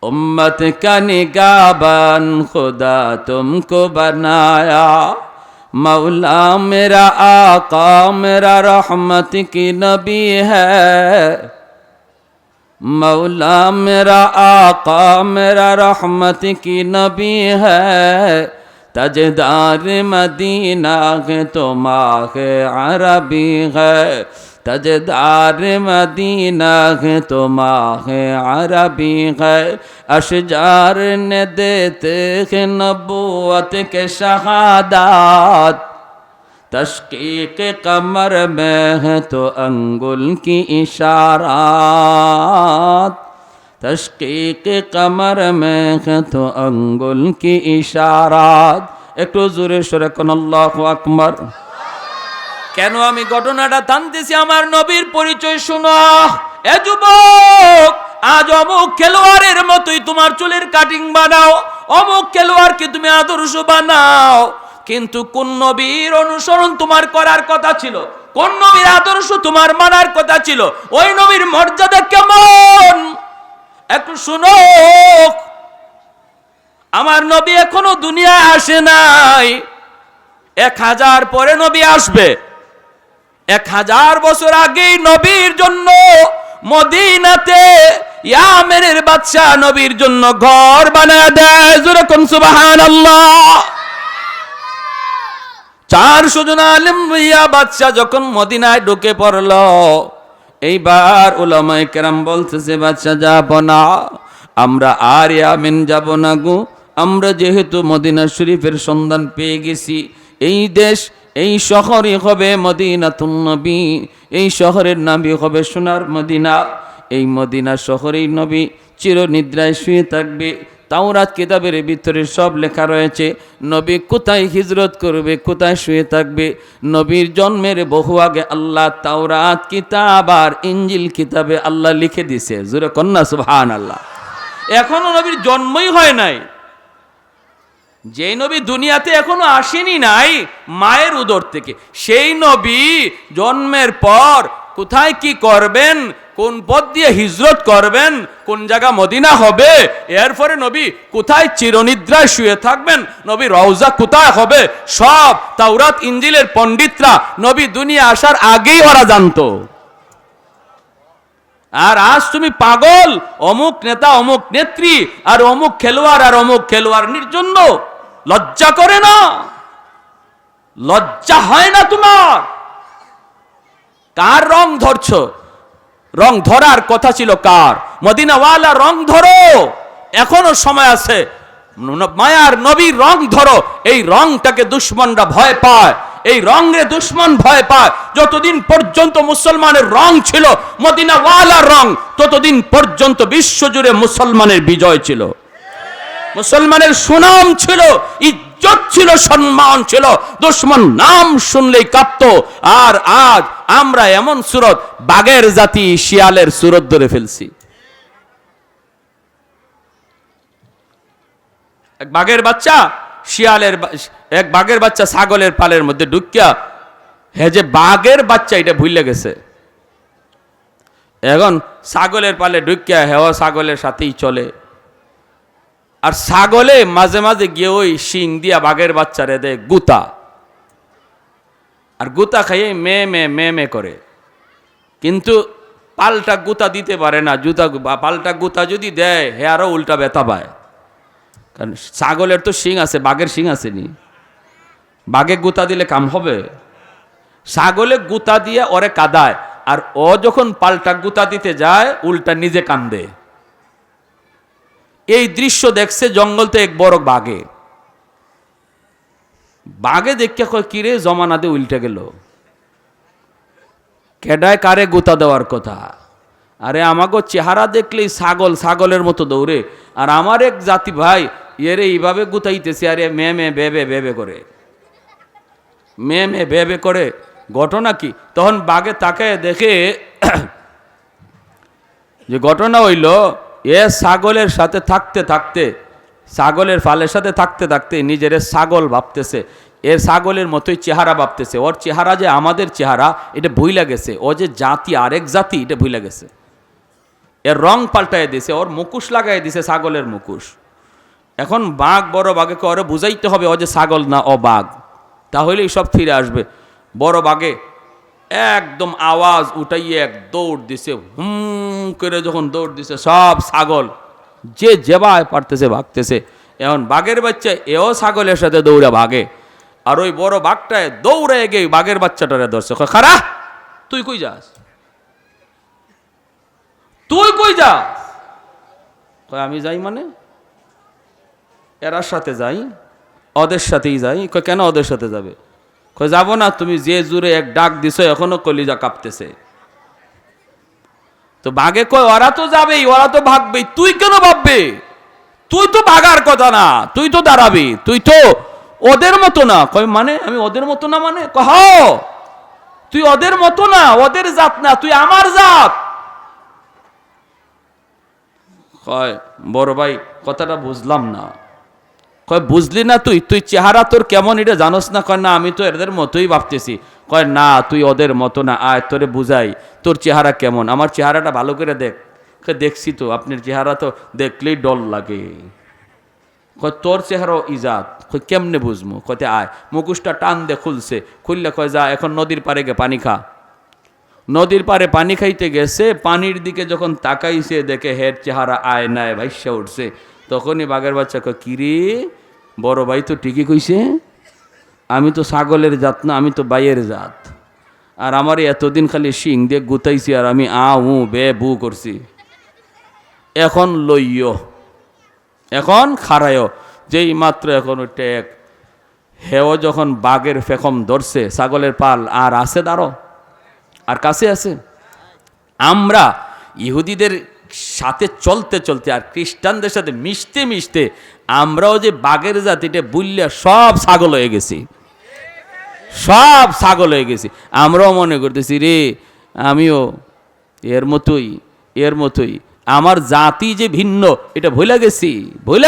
उम्मत का निगाहबान खुदा तुमको बनाया। मौला मेरा आका मेरा रहमत की नबी है, मौला मेरा आका मेरा रहमत की नबी है, तजदार मदीना है तो माह अरबी है, तजदार मदीना है तो माह अरबी है, अशजार ने देते हैं नबूवत के शहादात, तशकीक कमर में है तो अंगुल की इशारात, तशकीक कमर में है तो अंगुल की इशारात। একটু জোরে সরে কোন আল্লাহু আকবার। কেন আমি ঘটনাটা টানতেছি? আমার নবীর পরিচয় শোনো। এ যুবক, আজ অমুক খেলোয়াড়ের মতোই তোমার চুলের কাটিং বানাও, অমুক খেলোয়াড়কে তুমি আদর্শ বানাও, কিন্তু কোন নবীর অনুসরণ তোমার করার কথা ছিল, কোন নবীর আদর্শ তোমার মানার কথা ছিল, ওই নবীর মর্যাদা কেমন একটু শুনো। আমার নবী এখনো দুনিয়ায় আসে নাই, 1000 পরে নবী আসবে। 1000 বছর আগেই নবীর জন্য মদিনাতে ইয়ামেনের বাদশা নবীর জন্য ঘর বানায় দেয়। জোরে কোন সুবহানাল্লাহ। 400 জন আলেম লইয়া বাদশা যখন মদিনায় ঢুকে পড়ল, এইবার উলামায়ে কেরাম বলতেছে, বাদশা যাব না, আমরা আর ইয়ামেন যাব না গো, আমরা যেহেতু মদিনা শরীফের সন্ধান পেয়ে গেছি, এই দেশ এই শহরই হবে মদিনাতুন নবী, এই শহরের নামই হবে সোনার মদিনা, এই মদিনা শহরেই নবী চিরনিদ্রায় শুয়ে থাকবে। তাওরাত কিতাবের ভিতরে সব লেখা রয়েছে, নবী কোথায় হিজরত করবে, কোথায় শুয়ে থাকবে। নবীর জন্মের বহু আগে আল্লাহ তাওরাত কিতাব আর ইঞ্জিল কিতাবে আল্লাহ লিখে দিছে। জোরে কন্যা সুবহানাল্লাহ। এখনো নবীর জন্মই হয় নাই, যে নবী দুনিয়াতে এখনো আসেনি নাই মায়ের উদর থেকে, সেই নবী জন্মের পর কোথায় কি করবেন, কোন পথ দিয়ে হিজরত করবেন, কোন জায়গা মদিনা হবে, এরপরে নবী কোথায় চিরনিদ্রায় শুয়ে থাকবেন, নবী রওজা কোথায় হবে, সব তাওরাত ইঞ্জিলের পণ্ডিতরা নবী দুনিয়া আসার আগেই ওরা জানতো। আর আজ তুমি পাগল, অমুক নেতা অমুক নেত্রী আর অমুক খেলোয়াড় আর অমুক খেলোয়াড়ের জন্য লজ্জা করে না? লজ্জা হয় না তোমার? কার রং ধরছো? রং ধরার কথা ছিল কার? মদিনাওয়ালা রং ধরো, এখনো সময় আছে। মায়ার নবীর রং ধরো। এই রংটাকে দুশমনরা ভয় পায়, এই রঙে দুশমন ভয় পায়। যতদিন পর্যন্ত মুসলমানের রং ছিল মদিনাওয়ালার রং, ততদিন পর্যন্ত বিশ্বজুড়ে মুসলমানের বিজয় ছিল, মুসলমানের সুনাম ছিল, ইজ্জত ছিল, সম্মান ছিল। দুশমন নাম শুনলেই কাঁপতো। আর আজ আমরা এমন সুরত, বাঘের জাতি শিয়ালের সুরত ধরে ফেলছি। এক বাঘের বাচ্চা শিয়ালের, এক বাঘের বাচ্চা ছাগলের পালের মধ্যে ঢুকিয়া, হে যে বাঘের বাচ্চা এটা ভুলে গেছে। এখন ছাগলের পালে ঢুকিয়া হেও ছাগলের সাথেই চলে। আর ছাগলে মাঝে মাঝে গিয়ে ওই শিং দিয়া বাঘের বাচ্চারে দেয় গুতা, আর গুতা খাইয়ে মে করে, কিন্তু পাল্টা গুতা দিতে পারে না। পাল্টা গুতা যদি দেয় হে আরো উল্টা ব্যথা পায়, কারণ ছাগলের তো শিং আছে, বাঘের শিং আসেনি। বাঘে গুতা দিলে কাম হবে? ছাগলে গুতা দিয়ে ওরে কাদায়, আর ও যখন পাল্টা গুতা দিতে যায় উল্টা নিজে কান্দে। এই দৃশ্য দেখছে জঙ্গলতে এক বড় বাঘে। বাঘে দেখে কয়, কিরে জমানাতে উল্টে গেল, কেডায় কারে গুতা দেওয়ার কথা? আরে আমাকে চেহারা দেখলেই ছাগল ছাগলের মতো দৌড়ে, আর আমার এক জাতি ভাই এরে এইভাবে গুতাইতেছে, আরে মে বেবে করে, মে বেবে করে। ঘটনা কি? তখন বাঘে তাকায় দেখে যে ঘটনা হইল, এ ছাগলের সাথে থাকতে থাকতে, ছাগলের ফালের সাথে থাকতে থাকতে নিজের ছাগল ভাবতেছে, এর ছাগলের মতোই চেহারা ভাবতেছে। ওর চেহারা যে আমাদের চেহারা এটা ভুইলা গেছে, ও যে জাতি আরেক জাতি এটা ভুইলা গেছে। এর রং পাল্টাই দিছে, ওর মুখোশ লাগাই দিছে ছাগলের মুখোশ। এখন বাঘ বড় বাঘকে ওরে বুঝাইতে হবে ও যে ছাগল না, ও বাঘ। তাহলেই সব ফিরে আসবে। বড় বাঘে একদম আওয়াজ উঠাইয়ে এক দৌড় দিছে, হুম করে যখন দৌড় দিছে সব ছাগল যে যেভাবে পারতেছে ভাগতেছে। এখন বাঘের বাচ্চা এও ছাগলের সাথে দৌড়ে ভাগে, আর ওই বড় বাঘটায় দৌড়ে গিয়ে বাঘের বাচ্চাটারে ধরছে। খারা, তুই কই যাস, তুই কই যাস? আমি যাই মানে এরার সাথে যাই, ওদের সাথেই যাই। কেন ওদের সাথে যাবে? যাব না, তুমি যে জুড়ে এক ডাক দিছো এখনো কলিজা কাঁপতেছে। তো বাঘে কয় ওরা তো যাবেই, ওরা তো ভাগবেই, তুই কেন ভাববে? তুই তো ভাগার কথা না, তুই তো দাঁড়াবি, তুই তো ওদের মতো না। কয় মানে আমি ওদের মতো না মানে? কহ তুই ওদের মতো না, ওদের জাত না, তুই আমার জাত। কয় বড় ভাই কথাটা বুঝলাম না। কয় বুঝলি না তুই? তুই চেহারা তোর কেমন এটা জানোস না? কয় না আমি তো এদের মতোই ভাবতেছি। কয় না তুই ওদের মতো না, আয় তোরে বুঝাই তোর চেহারা কেমন। আমার চেহারাটা ভালো করে দেখ। দেখছি তো, আপনার চেহারা তো দেখলেই ডল লাগে। কয় তোর চেহারাও ইজাত। কয় কেমনে বুঝবো? কয়তে আয়, মুখোশটা টান দিয়ে খুলছে, খুললে কয় যা এখন নদীর পাড়ে গে পানি খা। নদীর পাড়ে পানি খাইতে গেছে, পানির দিকে যখন তাকাইছে দেখে হের চেহারা আয়নায় ভাইসা উঠছে। তখনই বাঘের বাচ্চা কয় কিরে বড় ভাই তো ঠিকই কইছে, আমি তো ছাগলের জাত না, আমি তো বাইয়ের জাত। আর আমার এতদিন খালি শিং দিয়ে গুতাইছি আর আমি উ বে বু করছি। এখন লইও, এখন খারায়ও। যেই মাত্র এখন ওইটা এক হেও যখন বাঘের ফেকম ধরছে, ছাগলের পাল আর আছে দাঁড়ো, আর কাছে আছে। আমরা ইহুদিদের সাথে চলতে চলতে আর খ্রিস্টানদের সাথে মিশতে মিশতে আমরাও যে বাঘের জাতিটা বুল্লা সব ছাগল হয়ে গেছি, সব ছাগল হয়ে গেছি। আমরাও মনে করতেছি রে আমিও এর মতোই আমার জাতি যে ভিন্ন এটা ভুলে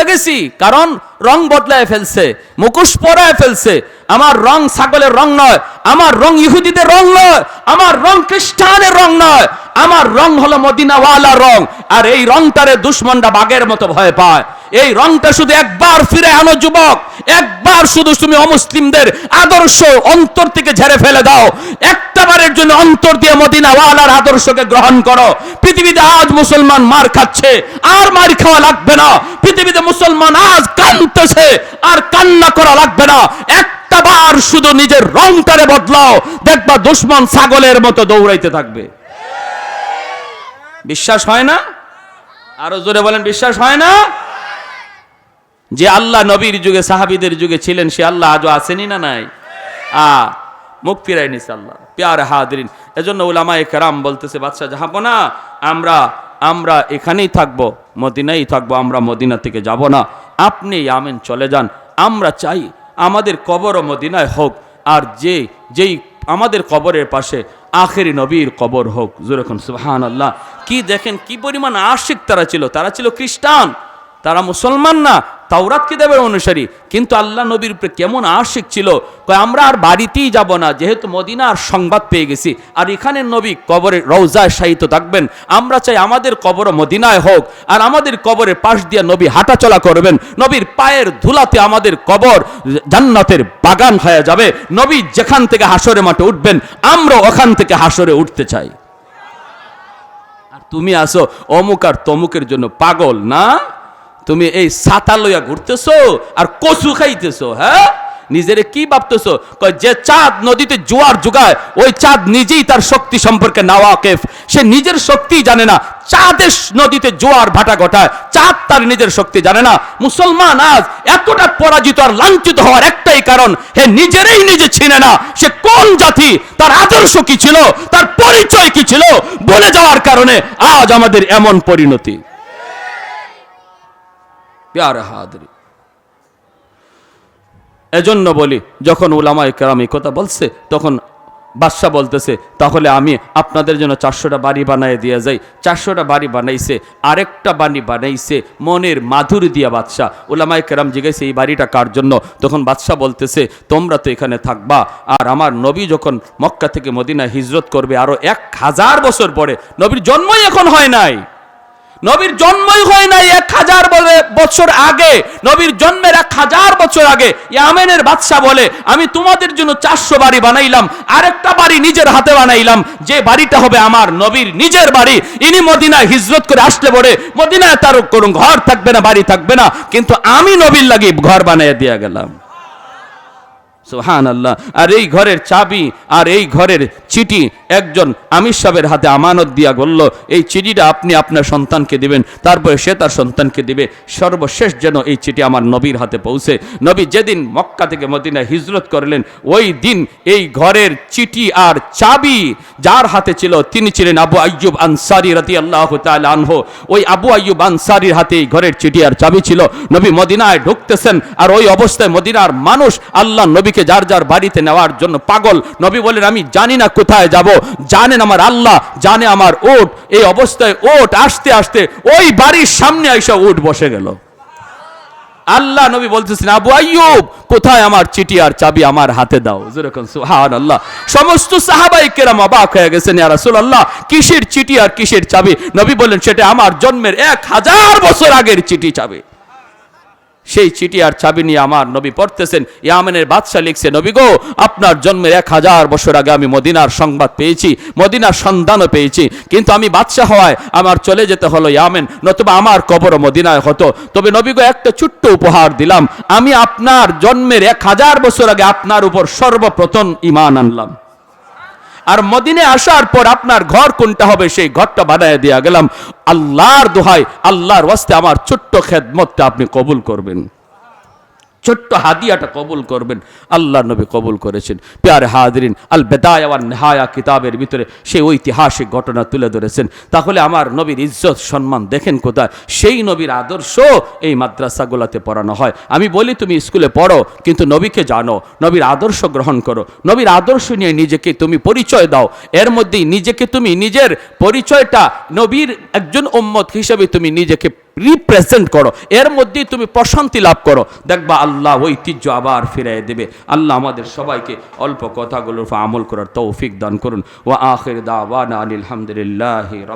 গেছি। কারণ রং বদলায় ফেলছে, মুখোশ পরায় ফেলছে। আমার রং ছাগলের রং নয়, আমার রং ইহুদিদের রং নয়, আমার রং খ্রিস্টানের রং নয়, আমার রং হলো মদিনাওয়ালা রং। আর এই রংটারে দুশ্মনরা বাঘের মতো ভয় পায়। এই রংটা শুধু একবার ফিরে আনো যুবক, একবার শুধু তুমি অমুসলিমদের আদর্শ অন্তর থেকে ঝেড়ে ফেলে দাও। একটাবারের জন্য অন্তর দিয়ে মদিনাওয়ালার আদর্শকে গ্রহণ করো। পৃথিবীতে আজ মুসলমান মার খাচ্ছে, আর মার খাওয়া লাগবে না। পৃথিবীতে মুসলমান আজ কাঁদতেছে, আর কান্না করা লাগবে না। একটাবার শুধু নিজের রংটারে বদলাও, দেখবা দুশ্মন ছাগলের মতো দৌড়াইতে থাকবে। বিশ্বাস হয় না? আরো জোরে বলেন বিশ্বাস হয় না? যে আল্লাহ নবীর যুগে সাহাবীদের যুগে ছিলেন সে আল্লাহ আজও আসেনি না নাই? মুখ ফিরাই নিছে আল্লাহ। প্যারে হাদিরিন, এজন্য উলামায়ে কেরাম বলতেছে বাদশা জাহাপনা আমরা এখানেই থাকবো, মদিনায় থাকবো, আমরা মদিনা থেকে যাব না। আপনি আমেন চলে যান। আমরা চাই আমাদের কবরও মদিনায় হোক, আর যেই আমাদের কবরের পাশে আখেরি নবীর কবর হোক। যেরকম সুবহানাল্লাহ। কি দেখেন কি পরিমাণ আশিক তারা ছিল খ্রিস্টান, তারা মুসলমান না, তাওরাত কিতাবের অনুসারী, কিন্তু আল্লাহ নবীর উপরে কেমন আশিক ছিল। আমরা আর বাড়িতেই যাব না, যেহেতু মদিনার সংবাদ পেয়ে গেছি, আর এখানে নবী কবরে রওজায় শায়িত থাকবেন। আমরা চাই আমাদের কবর মদিনায় হোক, আর আমাদের কবরের পাশ দিয়ে নবী হাঁটাচলা করবেন। নবীর পায়ের ধুলাতে আমাদের কবর জান্নাতের বাগান হয়ে যাবে। নবী যেখান থেকে হাসরে মাঠে উঠবেন, আমরা ওখান থেকে হাসরে উঠতে চাই। আর তুমি আসো অমুক আর তমুকের জন্য পাগল না, তুমি এই ছাতা লইয়া ঘুরতেছো আর কচু খাইতেছো। হ্যাঁ, নিজেরে কি ভাবতেছো? যে চাঁদ নদীতে জোয়ার জোগায়, ওই চাঁদ নিজেই তার শক্তি সম্পর্কে নাওয়াকিফ। সে নিজের শক্তি জানে না, চাঁদের নদীতে জোয়ার ভাটা ঘটায়, চাঁদ তার নিজের শক্তি জানে না। মুসলমান আজ এতটা পরাজিত আর লাঞ্ছিত হওয়ার একটাই কারণ, হে নিজেরই নিজে চিনে না সে কোন জাতি, তার আদর্শ কি ছিল, তার পরিচয় কি ছিল, বলে যাওয়ার কারণে আজ আমাদের এমন পরিণতি। প্যারে হাদিরিন, এজন্য বলি যখন উলামায়ে কেরাম এই কথা বলছে, তখন বাদশা বলতেছে তাহলে আমি আপনাদের জন্য 400টা বাড়ি বানায় দিয়ে যাই। 400টা বাড়ি বানাইছে, আরেকটা বাড়ি বানাইছে মনের মাধুরী দিয়া বাদশা। উলামায়ে কেরাম জিজ্ঞাসা এই বাড়িটা কার জন্য? তখন বাদশা বলতেছে তোমরা তো এখানে থাকবা, আর আমার নবী যখন মক্কা থেকে মদিনা হিজরত করবে আরো 1000 বছর পরে, নবীর জন্মই এখন হয় নাই, নবীর জন্মই হয় নাই 1000 বছর আগে, নবীর জন্মের 1000 বছর আগে ইয়ামেনের বাদশা বলে, আমি তোমাদের জন্য 400 বাড়ি বানাইলাম, আরেকটা বাড়ি নিজের হাতে বানাইলাম, যে বাড়িটা হবে আমার নবীর নিজের বাড়ি। ইনি মদিনায় হিজরত করে আসলে পরে মদিনায় তার কোনো ঘর থাকবে না, বাড়ি থাকবে না, কিন্তু আমি নবীর লাগি ঘর বানিয়ে দিয়ে গেলাম। সুবহানাল্লাহ। আর এই ঘরের চাবি আর এই ঘরের চিঠি একজন আমির সাহেবের হাতে আমানত দিয়া বলল, এই চিঠিটা আপনি আপনার সন্তানকে দিবেন, তারপরে সে তার সন্তানকে দিবে, সর্বশেষ যেন এই চিঠি আমার নবীর হাতে পৌঁছে। নবী যেদিন মক্কা থেকে মদিনায় হিজরত করলেন, ওই দিন এই ঘরের চিঠি আর চাবি যার হাতে ছিল তিনি ছিলেন আবু আইয়ুব আনসারী রাদিয়াল্লাহু তাআলা আনহু। ওই আবু আইয়ুব আনসারীর হাতে এই ঘরের চিঠি আর চাবি ছিল। নবী মদিনায় ঢুকতেছেন, আর ওই অবস্থায় মদিনার মানুষ আল্লাহ নবীকে যার যার বাড়িতে নেওয়ার জন্য পাগল। নবী বলেন, আমি জানি না কোথায় যাব, জানেন আমার আল্লাহ, জানে আমার উট। এই অবস্থায় উট আসতে আসতে ওই বাড়ির সামনে এসে উট বসে গেল। আল্লাহ নবী বলতেছেন, আবু আইয়ুব কোথায় আমার চিঠি আর চাবি, আমার হাতে দাও। যেরকম সুবহানাল্লাহ। সমস্ত সাহাবায়ে কেরাম অবাক হয়ে গেছেন, ইয়া রাসূলুল্লাহ কিসের চিঠি আর কিসের চাবি? নবী বললেন, সেটা আমার জন্মের 1000 বছর আগের চিঠি চাবি। সেই চিঠি আর চাবি নিয়ে আমার নবী পড়তেছেন। ইয়ামেনের বাদশা লিখছে, নবী গো, আপনার জন্মের 1000 বছর আগে আমি মদিনার সংবাদ পেয়েছি, মদিনার সন্ধানও পেয়েছি, কিন্তু আমি বাদশা হওয়ায় আমার চলে যেতে হলো ইয়ামেন, নতুবা আমার কবর মদিনায় হতো। তবে নবী গো, একটা ছোট্ট উপহার দিলাম, আমি আপনার জন্মের 1000 বছর আগে আপনার উপর সর্বপ্রথম ঈমান আনলাম, আর মদিনে আসার পর আপনার ঘর কোনটা হবে সেই ঘরটা বানায় দিয়া গেলাম। আল্লাহর দোহাই, আল্লাহর ওয়াস্তে আমার ছোট্ট খেদমতটা আপনি কবুল করবেন, ছোট্ট হাদিয়াটা কবুল করবেন। আল্লাহ নবী কবুল করেছেন। প্যারে হাজরিন, আল বেদায়া ওয়ান নিহায়া কিতাবের ভিতরে সেই ঐতিহাসিক ঘটনা তুলে ধরেছেন। তাহলে আমার নবীর ইজ্জত সম্মান দেখেন কোথায়। সেই নবীর আদর্শ এই মাদ্রাসাগুলোতে পড়ানো হয়। আমি বলি, তুমি স্কুলে পড়ো, কিন্তু নবীকে জানো, নবীর আদর্শ গ্রহণ করো, নবীর আদর্শ নিয়ে নিজেকে তুমি পরিচয় দাও। এর মধ্যেই নিজেকে তুমি নিজের পরিচয়টা নবীর একজন উম্মত হিসেবে তুমি নিজেকে রিপ্রেজেন্ট করো, এর মধ্যেই তুমি প্রশান্তি লাভ করো, দেখবা আল্লাহ ঐতিহ্য আবার ফিরিয়ে দেবে। আল্লাহ আমাদের সবাইকে অল্প কথাগুলোর আমল করার তৌফিক দান করুন। ওয়া আখির দাওয়ানা আলহামদুলিল্লাহি।